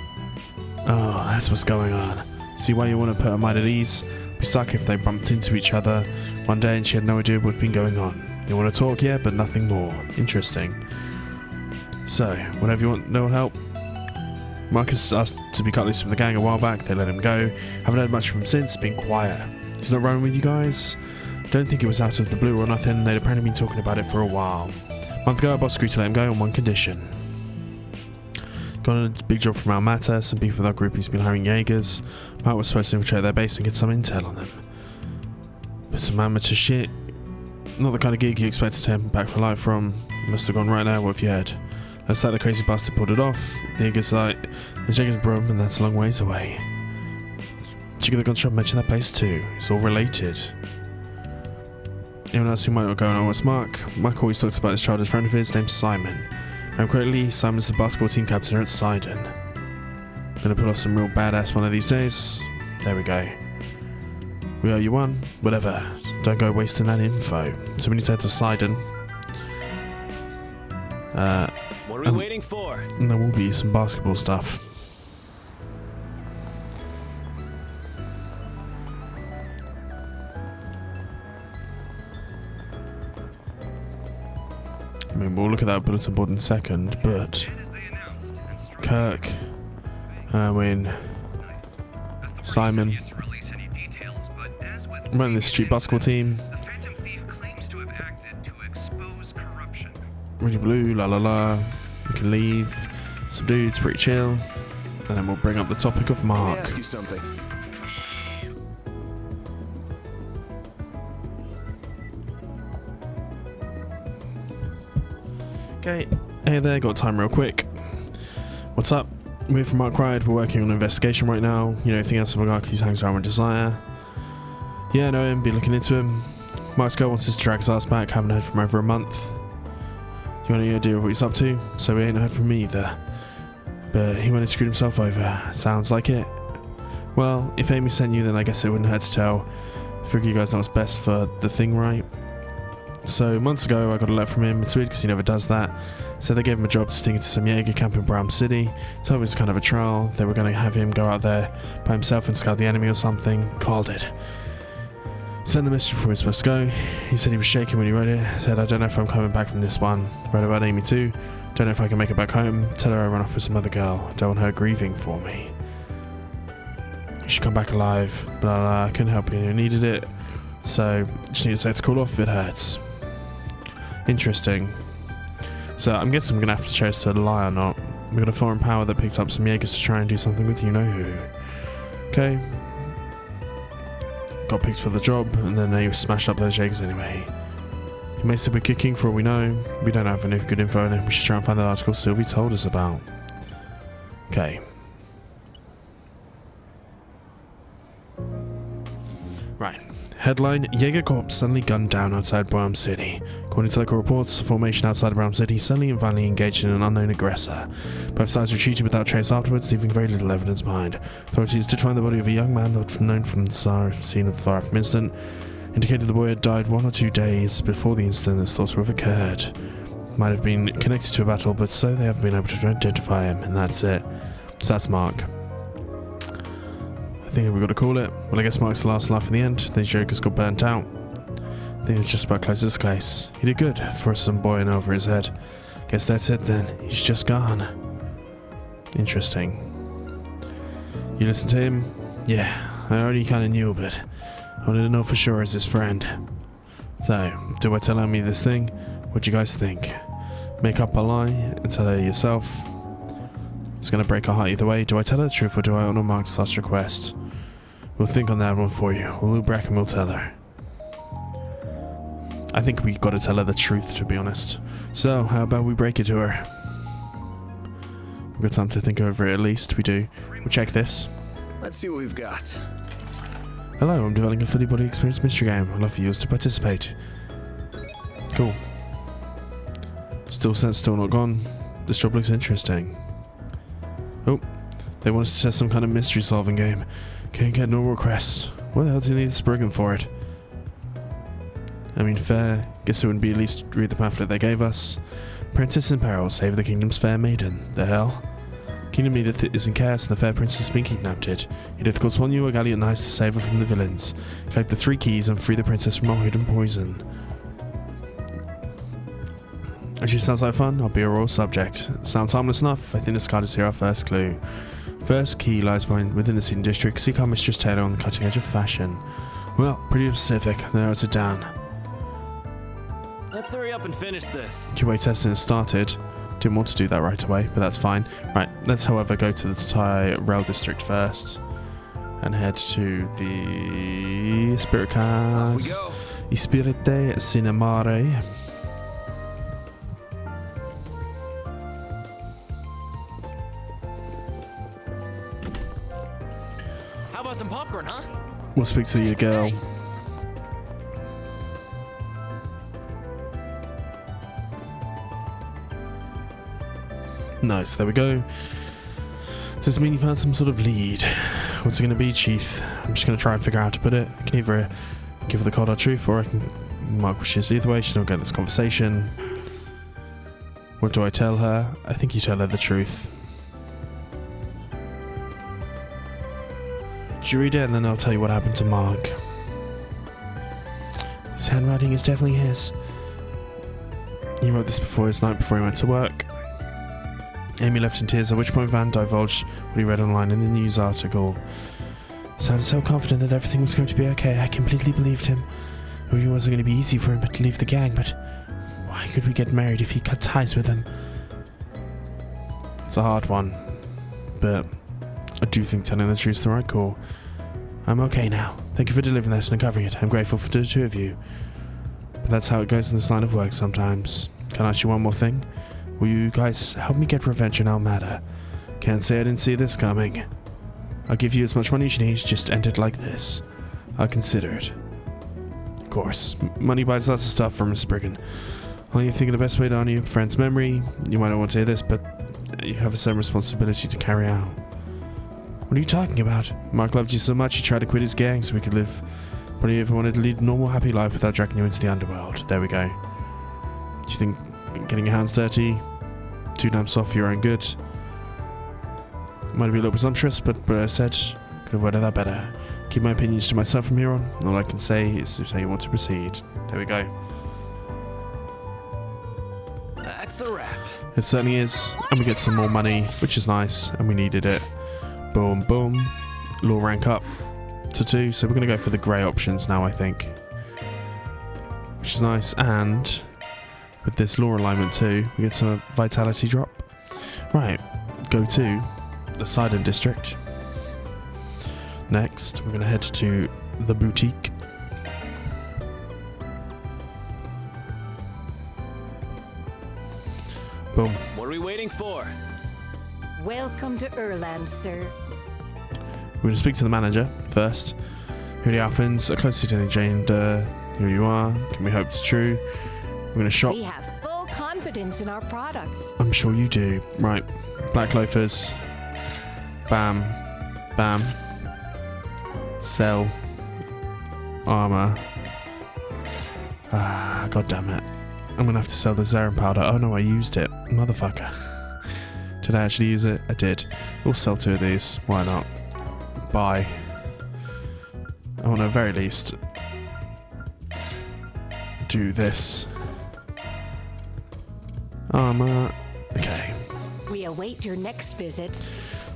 Oh, that's what's going on. See why you want to put her mind at ease? Be stuck if they bumped into each other one day and she had no idea what'd been going on. You want to talk, yeah, but nothing more. Interesting. So, whenever you want no help. Marcus asked to be cut loose from the gang a while back. They let him go. Haven't heard much from him since. Been quiet. He's not running with you guys? Don't think it was out of the blue or nothing. They'd apparently been talking about it for a while. A month ago, our boss agreed to let him go on one condition. Got a big job from Almata. Some people with our group he's been hiring Jaegers. Mark was supposed to infiltrate their base and get some intel on them. But some amateur shit. Not the kind of gig you expect to take him back for life from. Must have gone right now. What have you heard? Looks like the crazy bastard pulled it off. The Jaeger's like, the Jaeger's broom, and that's a long ways away. Check the gun shop mentioned that place too. It's all related. Anyone else who might not go on with Mark? Mark always talks about this childhood friend of his named Simon. And correctly, Simon's the basketball team captain at Sidon. Gonna pull off some real badass one of these days. There we go. We owe you one. Whatever. Don't go wasting that info. So we need to head to Sidon.
What are we waiting for?
And there will be some basketball stuff. mean, we'll look at that bulletin board in a second, but Kirk, Erwin, Simon, I'm running this street basketball team. Really blue, la la la. We can leave. Some dudes, pretty chill. And then we'll bring up the topic of Mark.
Let me ask you something.
Okay, hey there, got time real quick. What's up? We're from Arkhide, we're working on an investigation right now. You know anything else of a guy who hangs around with Desire? Yeah, I know him, be looking into him. Mark's girl wants us to drag his ass back, haven't heard from him over a month. You want any idea of what he's up to? So we ain't heard from me either. But he went and screwed himself over. Sounds like it. Well, if Amy sent you, then I guess it wouldn't hurt to tell. Figure you guys know what's best for the thing, right? So months ago I got a letter from him. It's weird because he never does that. So they gave him a job to sting into some Jaeger camp in Brown City. Told me it was kind of a trial. They were going to have him go out there by himself and scout the enemy or something. Called it. Sent the message before he was supposed to go. He said he was shaking when he wrote it. Said, I don't know if I'm coming back from this one. Wrote about Amy too. Don't know if I can make it back home. Tell her I run off with some other girl. Don't want her grieving for me. You should come back alive. Blah blah. I couldn't help you. You needed it. So just need to say to cool off if it hurts. Interesting. So I'm guessing we're gonna have to choose to lie or not. We got a foreign power that picked up some Jaegers to try and do something with you know who. Okay. Got picked for the job, and then they smashed up those Jaegers anyway. He may still be kicking for all we know. We don't have any good info on him. We should try and find that article Sylvie told us about. Okay. Right. Headline, Jaeger Corps suddenly gunned down outside Brown City. According to local reports, a formation outside Brown City suddenly and violently engaged in an unknown aggressor. Both sides retreated without trace afterwards, leaving very little evidence behind. Authorities did find the body of a young man known from the scene of the fire-from incident. Indicated the boy had died 1 or 2 days before the incident that's thought to have occurred. Might have been connected to a battle, but so they haven't been able to identify him, and that's it. So that's Mark. I think we've got to call it. Well, I guess Mark's the last laugh in the end. These jokers got burnt out. I think it's just about close this case. He did good for some boy in over his head. Guess that's it then. He's just gone. Interesting. You listen to him? Yeah, I already kind of knew, but I wanted to know for sure as his friend. So, do I tell Amy this thing? What do you guys think? Make up a lie and tell her yourself? It's gonna break her heart either way. Do I tell her the truth or do I honor Mark's last request? We'll think on that one for you. We'll loop back and we'll tell her. I think we gotta tell her the truth, to be honest. So, how about we break it to her? We've got time to think over it at least, we do. We'll check this.
Let's see what we've got.
Hello, I'm developing a fully body experience mystery game. I'd love for you to participate. Cool. Still sent, still not gone. This job looks interesting. Oh, they want us to test some kind of mystery solving game. Can't get no requests. What the hell do you need Spriggan for it? I mean, fair. Guess it wouldn't be at least read the pamphlet they gave us. Princess in peril, save the kingdom's fair maiden. The hell? Kingdom needeth is in chaos and the fair princess has been kidnapped. It doth cause one you a gallant knights to save her from the villains. Collect the 3 keys and free the princess from all hidden poison. Actually sounds like fun. I'll be a royal subject. Sounds harmless enough. I think this card is here our first clue. First key lies within the scene district. Seek our Mistress Taylor on the cutting edge of fashion. Well, pretty specific. Then narrows it down.
Let's hurry up and finish this.
QA testing has started. Didn't want to do that right away, but that's fine. Right, let's however go to the Tyrell district first. And head to the Spirit Cars. Ispirite Cinemare.
How about some popcorn, huh?
We'll speak to your girl. Nice, there we go. Does this mean you found some sort of lead? What's it going to be, Chief? I'm just going to try and figure out how to put it. I can either give her the cold hard truth or I can mark wishes. Either way, she don't get this conversation. What do I tell her? I think you tell her the truth. Did you read it? And then I'll tell you what happened to Mark. This handwriting is definitely his. He wrote this before his night before he went to work. Amy left in tears, at which point Van divulged what he read online in the news article. Sounded so confident that everything was going to be okay. I completely believed him. It really wasn't going to be easy for him to leave the gang, but why could we get married if he cut ties with them? It's a hard one, but I do think telling the truth is the right call. I'm okay now. Thank you for delivering that and uncovering it. I'm grateful for the two of you. But that's how it goes in this line of work sometimes. Can I ask you one more thing? Will you guys help me get revenge on Almada? Can't say I didn't see this coming. I'll give you as much money as you need, just end it like this. I'll consider it. Of course, money buys lots of stuff from Spriggan. Only thinking the best way to honor your friend's memory. You might not want to hear this, but you have a certain responsibility to carry out. What are you talking about? Mark loved you so much he tried to quit his gang so we could live. But he ever wanted to lead a normal, happy life without dragging you into the underworld. There we go. Do you think getting your hands dirty, too damn soft for your own good? Might be a little presumptuous, but I said, could have worded that better. Keep my opinions to myself from here on. All I can say is how you want to proceed. There we go.
That's a wrap.
It certainly is. And we get some more money, which is nice, and we needed it. Boom, boom. Law rank up to 2, so we're going to go for the grey options now, I think. Which is nice, and with this law alignment too, we get some vitality drop. Right, go to the Sidon district. Next, we're going to head to the boutique. Boom.
What are we waiting for?
Welcome to Erland, sir.
We're going to speak to the manager first. Who are the Alphans? Closely to Jane, who you are. Can we hope it's true? We're going to shop.
We have full confidence in our products.
I'm sure you do. Right. Black loafers. Bam. Bam. Sell. Armor. Ah, god damn it. I'm going to have to sell the Zarin powder. Oh no, I used it. Motherfucker. Did I actually use it? I did. We'll sell 2 of these. Why not? Buy. I want to at very least do this. Armor. Okay.
We await your next visit.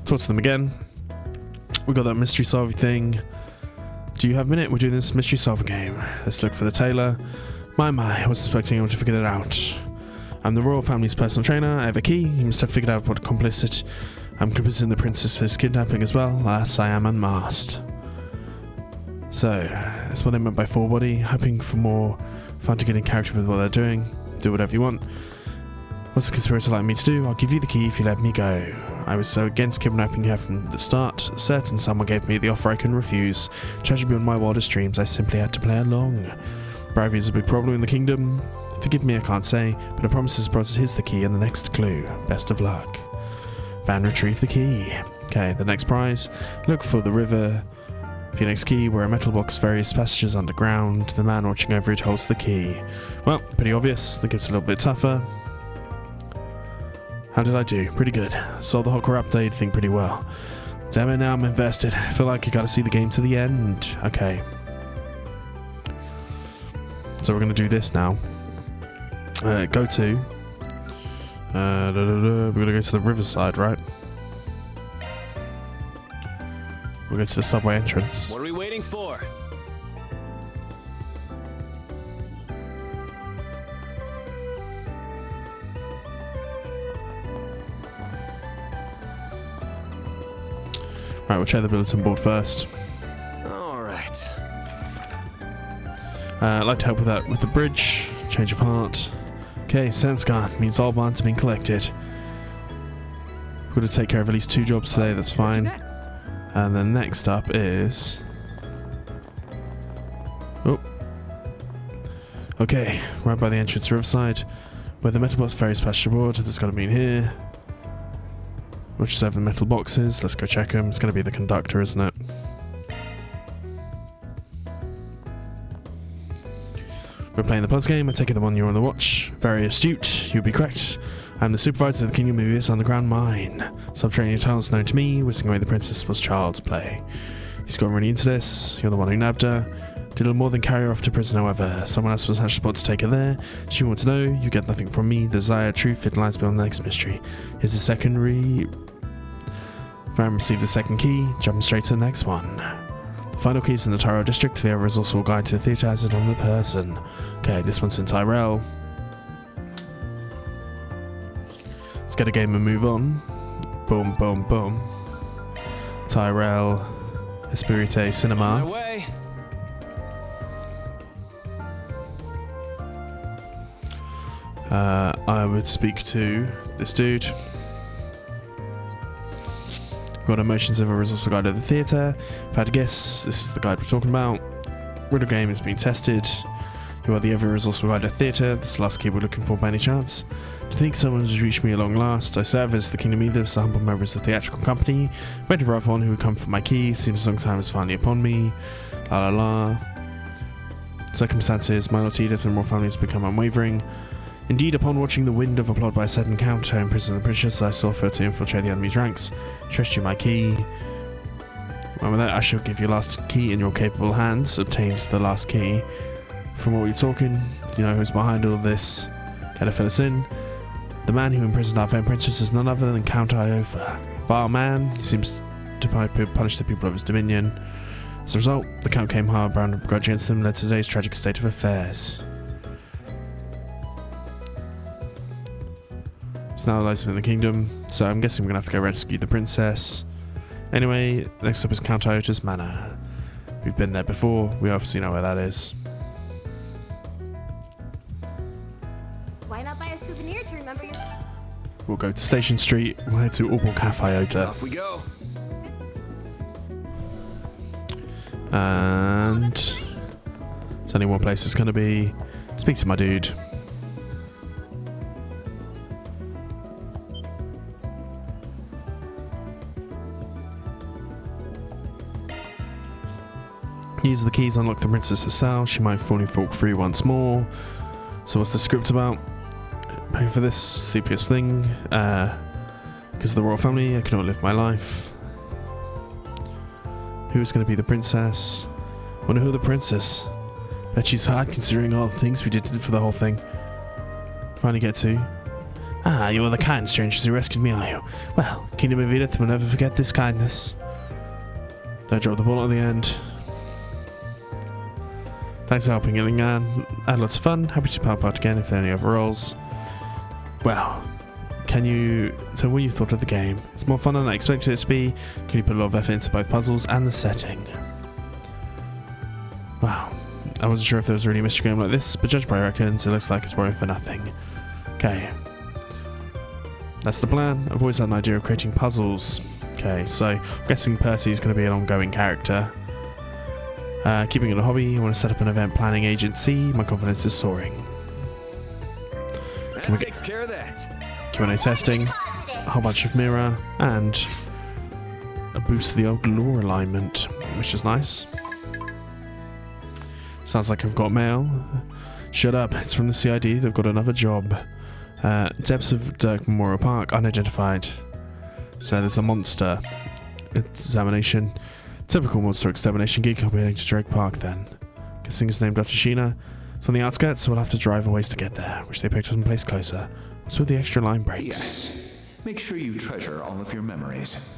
Talk to them again. We got that mystery solving thing. Do you have a minute? We're doing this mystery solving game. Let's look for the tailor. My, I was expecting him to figure it out. I'm the royal family's personal trainer. I have a key. He must have figured out what complicit. I'm complicit in the princess's kidnapping as well. Alas, I am unmasked. So, that's what I meant by full body. Hoping for more fun to get in character with what they're doing. Do whatever you want. What's the conspirator like me to do? I'll give you the key if you let me go. I was so against kidnapping her from the start. Certain someone gave me the offer I couldn't refuse. Treasure beyond my wildest dreams. I simply had to play along. Bravery is a big problem in the kingdom. Forgive me, I can't say, but I promise this process here's the key and the next clue. Best of luck. Van, retrieve the key. Okay, the next prize. Look for the river. Phoenix key, where a metal box various passages underground. The man watching over it holds the key. Well, pretty obvious. That gets a little bit tougher. How did I do? Pretty good. Solved the whole corrupt update thing pretty well. Damn it, now I'm invested. I feel like I gotta see the game to the end. Okay. So we're gonna do this now. Go to. We're gonna go to the riverside, right? We'll go to the subway entrance.
What are we waiting for?
Right, we'll check the bulletin board first.
Alright.
I'd like to help with that with the bridge. Change of heart. Okay, sense gone. Means all bonds have been collected. We're going to take care of at least 2 jobs today, that's fine. And then next up is... Oh. Okay, right by the entrance to Riverside. Where the metal box ferries past your board. There's got to be in here. We'll just have the metal boxes. Let's go check them. It's going to be the conductor, isn't it? We're playing the Plus game. I take it the one you're on the watch. Very astute. You'll be correct. I'm the supervisor of the Kingdom of this underground mine. Subterranean tunnels known to me. Whisking away the princess was child's play. He's gotten really into this. You're the one who nabbed her. Did little more than carry her off to prison, however. Someone else was hatched a spot to take her there. She wants to know, you get nothing from me. The desired truth, it lies beyond the next mystery. Here's the secondary. If I receive the second key, jump straight to the next one. The final key is in the Tyrell district. The other is also a guide to the theatre as it on the person. Okay, this one's in Tyrell. Let's get a game and move on. Boom, boom, boom. Tyrell, Espirite Cinema.
On my way.
I would speak to this dude. Got emotions of a resource guide of the theatre. If I had to guess, this is the guide we're talking about. Riddle game is being tested. You are the ever resourceful guide of the theatre. This is the last key we're looking for by any chance. To think someone has reached me at long last. I serve as the kingdom leader, so humble members of the theatrical company. Waiting for everyone who would come for my key. Seems a long time is finally upon me. La la la. Circumstances, my loyalty to the royal family has become unwavering. Indeed, upon watching the wind of a plot by a certain count to imprison the princess, I saw fit to infiltrate the enemy's ranks. Trust you my key. Well, with that, I shall give you last key in your capable hands. Obtained the last key. From what we're talking, do you know who's behind all this? Can I fill us in? The man who imprisoned our fair princess is none other than Count Iofa. Vile man, he seems to punish the people of his dominion. As a result, the Count came hard-bound and grudge against them, led to today's tragic state of affairs. It's now lies in the kingdom, so I'm guessing we're gonna have to go rescue the princess. Anyway, next up is Count Iota's manor. We've been there before, we obviously know where that is.
Why not buy a souvenir to remember your...
We'll go to Station Street, we'll head to Orbal Cafe Iota.
Off we go.
And there's only one place it's gonna be. Speak to my dude. Use the keys, unlock the princess's cell. She might fully walk free once more. So what's the script about? Paying for this sleepiest thing. Because of the royal family, I cannot live my life. Who's going to be the princess? Wonder who the princess? Bet she's hard considering all the things we did for the whole thing. Finally get to. Ah, you are the kind strangers who rescued me, are you? Well, Kingdom of Edith will never forget this kindness. Don't drop the ball at the end. Thanks for helping, Illingan. I had lots of fun. Happy to help out again if there are any other roles. Well, can you tell me what you thought of the game? It's more fun than I expected it to be. Can you put a lot of effort into both puzzles and the setting? Wow, I wasn't sure if there was really a mystery game like this, but judged by reckons, it looks like it's boring for nothing. Okay. That's the plan. I've always had an idea of creating puzzles. Okay, so I'm guessing Percy's going to be an ongoing character. Keeping it a hobby, I want to set up an event planning agency. My confidence is soaring.
That takes care of that.
Q&A testing, a whole bunch of mirror, and a boost to the old lore alignment, which is nice. Sounds like I've got mail. Shut up, it's from the CID, they've got another job. Depths of Dirk Memorial Park, unidentified. So there's a monster examination. Typical monster extermination gig. I'll be heading to Drake Park then. Guessing it's named after Sheena. It's on the outskirts, so we'll have to drive a ways to get there, which they picked up and placed closer. What's with the extra line breaks?
Yes. Make sure you treasure all of your memories.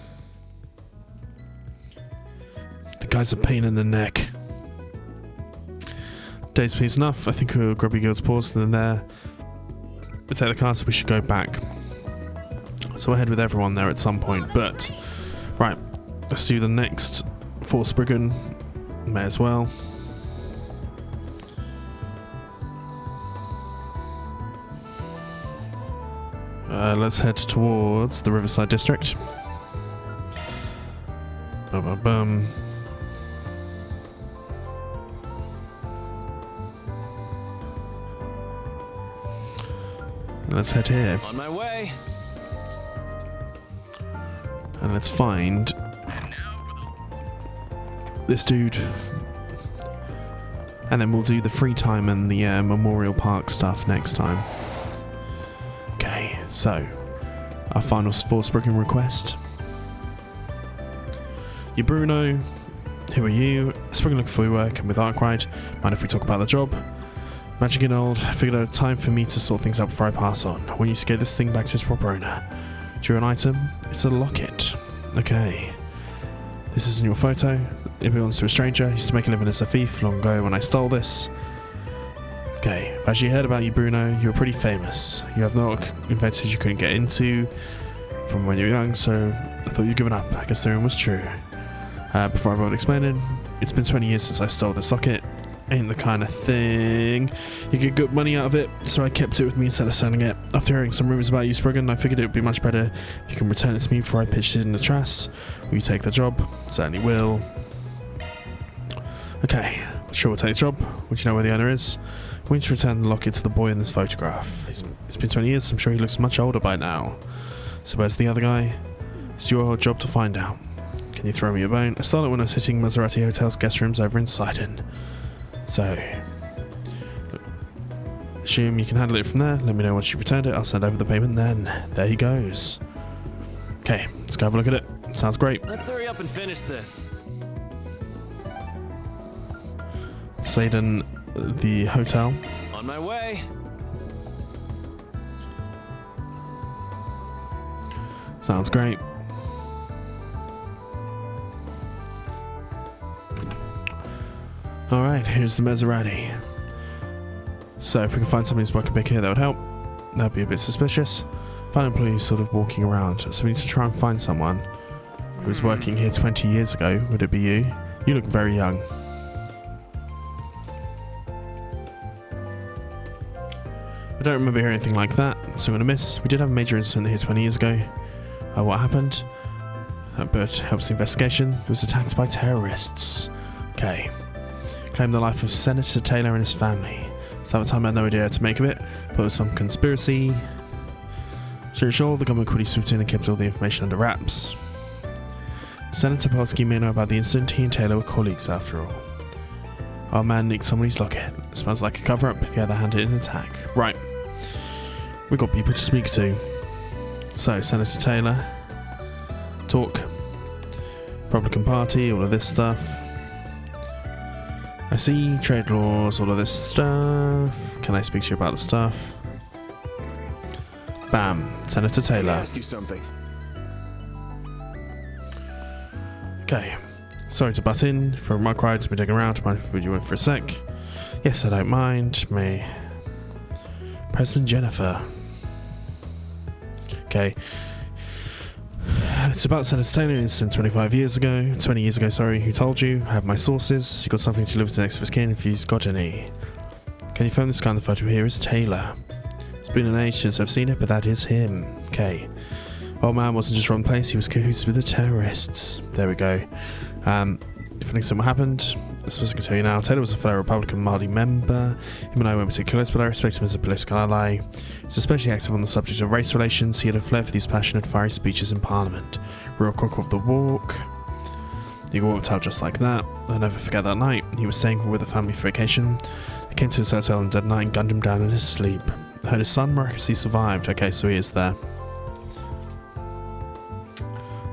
The guy's a pain in the neck. Day's pleased enough. I think we'll grab your guild's paused and then there. We'll take the car, so we should go back. So we'll head with everyone there at some point, but... Right, let's do the next for Spriggan. May as well. Let's head towards the Riverside District. Bum. Let's head here.
On my way.
And let's find this dude. And then we'll do the free time and the Memorial Park stuff next time. Okay, so our final Spriggan request. Your Bruno, Who are you? Spriggan looking for work and with Arkhide. Mind if we talk about the job? Magic and old. Figured out time for me to sort things out before I pass on. I want you to get this thing back to its proper owner. Do you have an item? It's a locket. Okay. This isn't your photo. It belongs to a stranger. I used to make a living as a thief long ago when I stole this. Okay. I've actually heard about you, Bruno. You were pretty famous. You have no adventures you couldn't get into from when you were young, so I thought you'd given up. I guess the rumor was true. Before I bother explaining, it's been 20 years since I stole this locket. Ain't the kind of thing you get good money out of it, so I kept it with me instead of selling it. After hearing some rumors about you, Spriggan, I figured it would be much better if you can return it to me before I pitched it in the trash. Will you take the job? Certainly will. Okay, sure we'll take the job. Would you know where the owner is? We need to return the locket to the boy in this photograph. It's been 20 years, I'm sure he looks much older by now. So where's the other guy? It's your job to find out. Can you throw me a bone? I stole it when I was hitting Maserati Hotel's guest rooms over in Sidon. So, assume you can handle it from there. Let me know once you've returned it. I'll send over the payment then. There he goes. Okay, let's go have a look at it. Sounds great.
Let's hurry up and finish this.
Sidon, the hotel.
On my way.
Sounds great. Alright, here's the Maserati. So if we can find somebody who's working back here, that would help. That'd be a bit suspicious. Find employees sort of walking around, so we need to try and find someone who was working here 20 years ago. Would it be you? You look very young. I don't remember hearing anything like that, so I'm gonna miss. We did have a major incident here 20 years ago. What happened? But helps the investigation. It was attacked by terrorists. Okay. Claimed the life of Senator Taylor and his family. So at the time I had no idea how to make of it, but it was some conspiracy. Sure, the government quickly swooped in and kept all the information under wraps. Senator Polsky may know about the incident. He and Taylor were colleagues after all. Our man nicked somebody's locket. It smells like a cover-up if you had to hand it in an attack. Right. We've got people to speak to. So, Senator Taylor. Talk. Republican Party, all of this stuff. I see trade laws, all of this stuff. Can I speak to you about the stuff? Bam. Senator Taylor.
Let me ask you something.
Okay. Sorry to butt in. For my rides, we're digging around. Mind if I put you in for a sec? Yes, I don't mind. Me. President Jennifer. Okay. It's about Senator Taylor incident 20 years ago, sorry. Who told you? I have my sources. You got something to deliver to the next of his kin if he's got any. Can you phone this guy in the photo here is Taylor. It's been an age since I've seen it, but that is him. Okay. Old man wasn't just wrong place, he was cahoots with the terrorists. There we go. If anything something happened, that's what I can tell you now. Taylor was a fellow Republican Party member. Him and I weren't particularly close, but I respect him as a political ally. He's especially active on the subject of race relations. He had a flair for these passionate, fiery speeches in Parliament. Real cock of the walk. He walked out just like that. I'll never forget that night. He was staying with a family for vacation. They came to his hotel on dead night and gunned him down in his sleep. I heard his son miraculously survived. Okay, so he is there.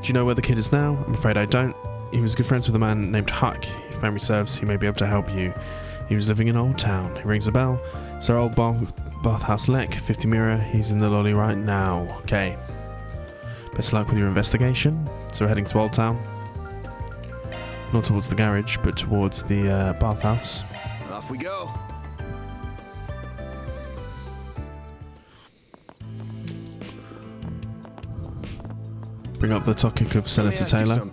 Do you know where the kid is now? I'm afraid I don't. He was good friends with a man named Huck. If memory serves, he may be able to help you. He was living in Old Town. He rings a bell. Sir Old Bathhouse Leck, 50 Mirror. He's in the lolly right now. Okay. Best of luck with your investigation. So we're heading to Old Town. Not towards the garage, but towards the bathhouse.
Off we go.
Bring up the topic of Senator Taylor.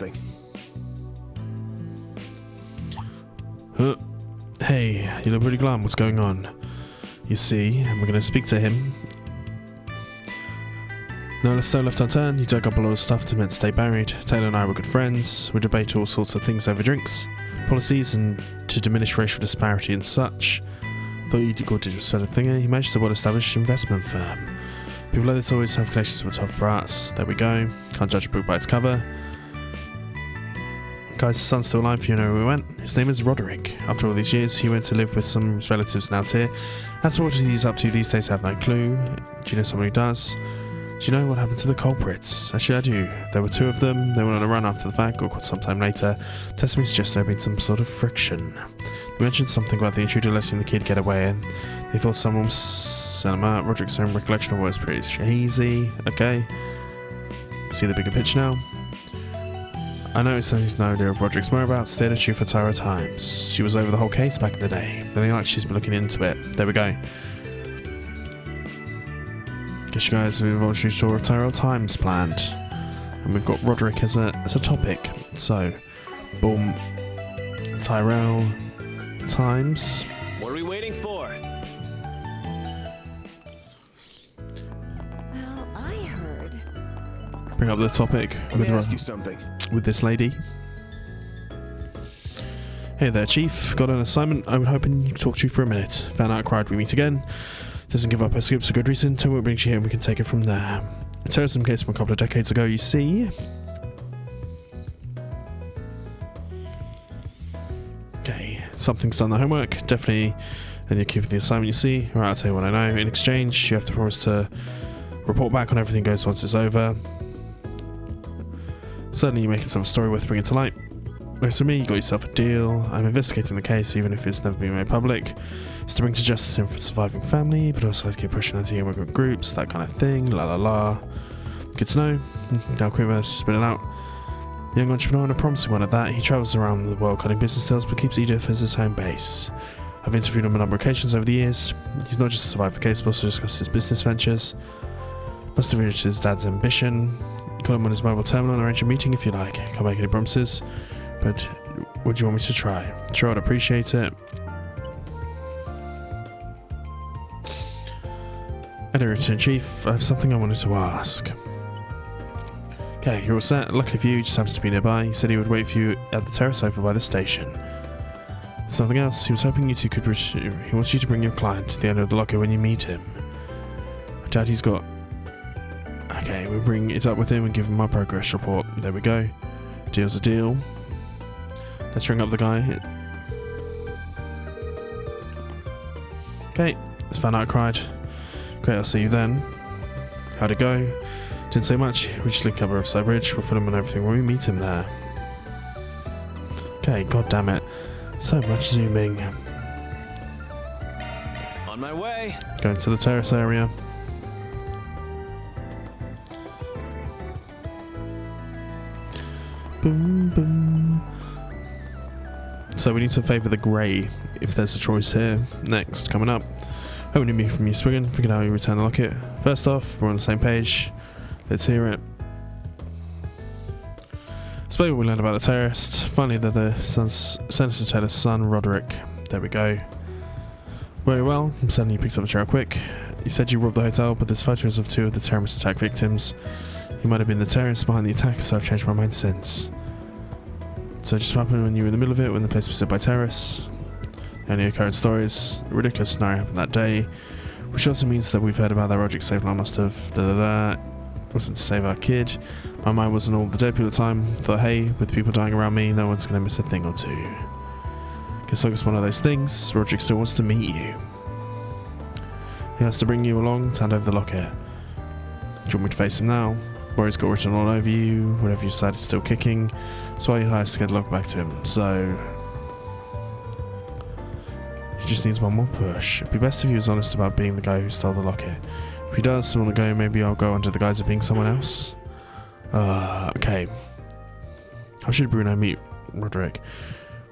Hey, you look pretty glum. What's going on? You see, and we're going to speak to him. No stone left unturned. You dug up a lot of stuff to meant to stay buried. Taylor and I were good friends. We debate all sorts of things over drinks, policies, and to diminish racial disparity and such. Thought you'd go to just sort of thing. He managed a well-established investment firm. People like this always have connections with tough brats. There we go. Can't judge a book by its cover. Guy's son's still alive, you know where we went. His name is Roderick. After all these years, he went to live with some of his relatives now here. As for what he's up to these days, I have no clue. Do you know someone who does? Do you know what happened to the culprits? Actually, I do. There were 2 of them. They went on a run after the fact, or sometime later. Testimony suggests there had been some sort of friction. They mentioned something about the intruder letting the kid get away, and they thought someone was sent him out. Roderick's own recollection of what was pretty hazy. Okay. See the bigger picture now. I noticed that he's no idea of Roderick's whereabouts. Stayed at you for Tyro Times. She was over the whole case back in the day. Nothing like she's been looking into it. There we go. Guess you guys have watched a tour of Tyrell Times planned, and we've got Roderick as a topic. So, boom, Tyrell Times.
What are we waiting for?
Well, I heard.
Bring up the topic
Let me ask you something.
With this lady. Hey there, Chief. Got an assignment I was hoping you could talk to you for a minute. Van Arkhide, we meet again. Doesn't give up her scoops for good reason. Tell me what brings you here and we can take it from there. A terrorism case from a couple of decades ago, you see. Okay, something's done the homework. Definitely, and you're keeping the assignment, you see. Alright, I'll tell you what I know. In exchange, you have to promise to report back on everything goes once it's over. Certainly, you make yourself a story worth bringing to light. As for me, you got yourself a deal. I'm investigating the case, even if it's never been made public. It's to bring to justice him for surviving family, but also to get pushing anti-immigrant groups, that kind of thing. La la la. Good to know. Now, quiver, spit it out. Young entrepreneur and a promising one at that. He travels around the world cutting business deals, but keeps Edith as his home base. I've interviewed him a number of occasions over the years. He's not just a survivor case, but also discussed his business ventures. Must have reached his dad's ambition. Call him on his mobile terminal and arrange a meeting if you like. Can't make any promises. But what do you want me to try? Sure, I'd appreciate it. Editor-in-Chief, I have something I wanted to ask. Okay, you're all set. Luckily for you, he just happens to be nearby. He said he would wait for you at the terrace over by the station. There's something else. He was hoping you two could... He wants you to bring your client to the end of the locker when you meet him. Daddy's got... Okay, we'll bring it up with him and give him my progress report. There we go. Deal's a deal. Let's ring up the guy. Okay, it's Van Arkhide. Great, I'll see you then. How'd it go? Didn't say much. We just linked up Riverside Bridge. We'll film and everything when we meet him there. Okay, god damn it. So much zooming.
On my way.
Going to the terrace area. Boom, boom. So we need to favour the grey, if there's a choice here. Next, coming up. Hoping to meet from you, Spriggan. Figured out how you return the locket. First off, we're on the same page. Let's hear it. Explain what we learned about the terrorist. Finally, they're the Senator Taylor's son, Roderick. There we go. Very well. I'm certain you picked up the trail quick. You said you robbed the hotel, but there's photos of 2 of the terrorist attack victims. You might have been the terrorist behind the attack, so I've changed my mind since. So it just happened when you were in the middle of it, when the place was hit by terrorists. The only current stories. A ridiculous scenario happened that day, which also means that we've heard about that Roderick saved line must have wasn't to save our kid. My mind wasn't all the dead people at the time. Thought, hey, with people dying around me, no one's gonna miss a thing or two. Guess like it's one of those things. Roderick still wants to meet you. He has to bring you along to hand over the locket. Do you want me to face him now? Worry's got written all over you. Whatever you decide is still kicking. That's why you has to get the locket back to him. So he just needs one more push. It'd be best if he was honest about being the guy who stole the locket. If he does want to go, maybe I'll go under the guise of being someone else. Okay. How should Bruno meet Roderick?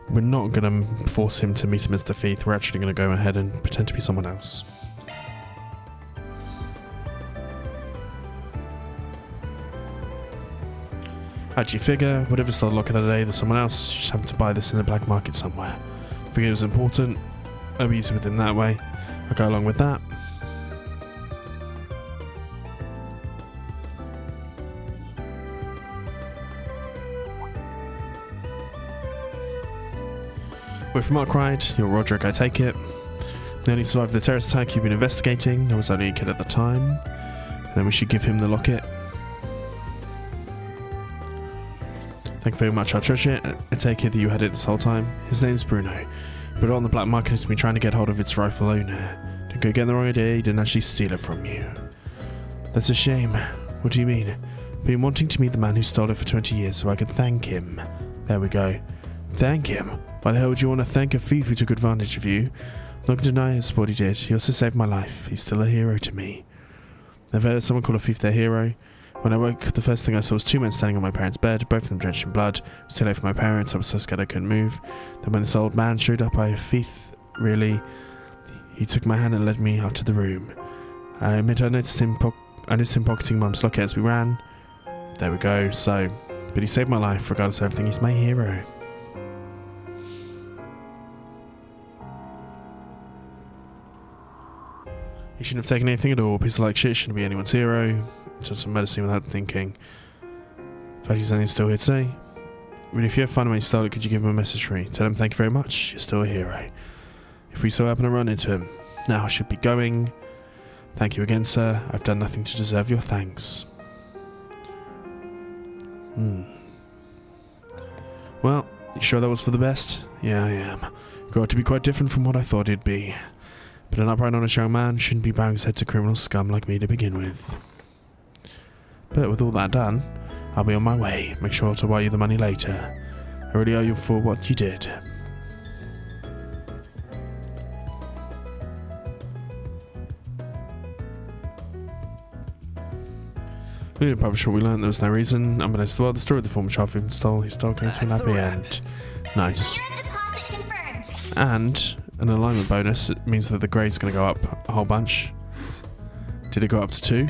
We're not going to force him to meet him as the thief. We're actually going to go ahead and pretend to be someone else. How'd you figure? Whatever stole the locket the other day, there's someone else. You just happened to buy this in the black market somewhere. Figured it was important. I'll be easy with him that way. I'll go along with that. We're from Arkhide. You're Roderick, I take it. The only survivor of the terrorist attack you've been investigating. I was only a kid at the time. And then we should give him the locket. Thank you very much, I'll treasure it. I take it that you had it this whole time. His name's Bruno. But on the black market has been trying to get hold of its rightful owner. Don't go getting the wrong idea, he didn't actually steal it from you. That's a shame. What do you mean? Been wanting to meet the man who stole it for 20 years so I could thank him. There we go. Thank him? Why the hell would you want to thank a thief who took advantage of you? I'm not going to deny it's what he did. He also saved my life. He's still a hero to me. Never heard someone call a thief their hero? When I woke, the first thing I saw was two men standing on my parents' bed, both of them drenched in blood. It was too late for my parents. I was so scared I couldn't move. Then when this old man showed up, I thief, really. He took my hand and led me out to the room. I admit I noticed him pocketing Mum's locket as we ran. There we go. So, but he saved my life. Regardless of everything, he's my hero. He shouldn't have taken anything at all. A piece of like shit shouldn't be anyone's hero. Just some medicine without thinking. In fact, he's only still here today. I mean, if you ever find him when he stole it, could you give him a message for me? Tell him thank you very much. You're still a hero. If we so happen to run into him. Now I should be going. Thank you again, sir. I've done nothing to deserve your thanks. Well, you sure that was for the best? Yeah, I am. Got to be quite different from what I thought it'd be. But an upright, honest young man shouldn't be bowing his head to criminal scum like me to begin with. But with all that done, I'll be on my way. Make sure to wire you the money later. I really owe you for what you did. We didn't publish what we learned. There was no reason. Unbeknownst to the world, the story of the former child who stole his dog came to an happy end. Nice. And an alignment bonus means that the grade's going to go up a whole bunch. Did it go up to 2?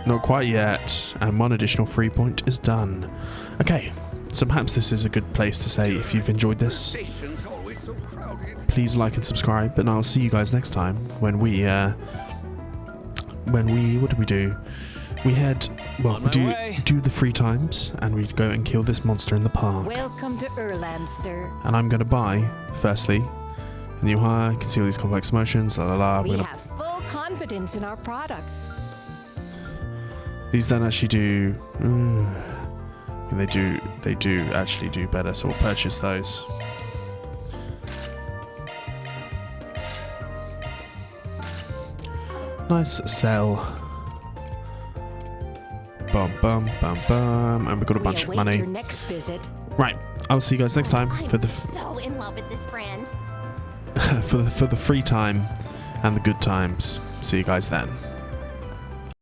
Not quite yet. And 1 additional free point is done. Okay, so perhaps this is a good place to say if you've enjoyed this, please like and subscribe. And I'll see you guys next time when we what do we do? We head, well, we do the 3 times, and we go and kill this monster in the park.
Welcome to Erland, sir.
And I'm going to buy, firstly, a new hire. You can see all these complex motions, la la la.
We have full confidence in our products.
These don't actually do... they do actually do better, so we'll purchase those. Nice sell. Bum bum bum bum, and we've got a bunch of money.
Your next visit.
Right, I'll see you guys next time for the
so in love with this brand.
for the free time and the good times. See you guys then.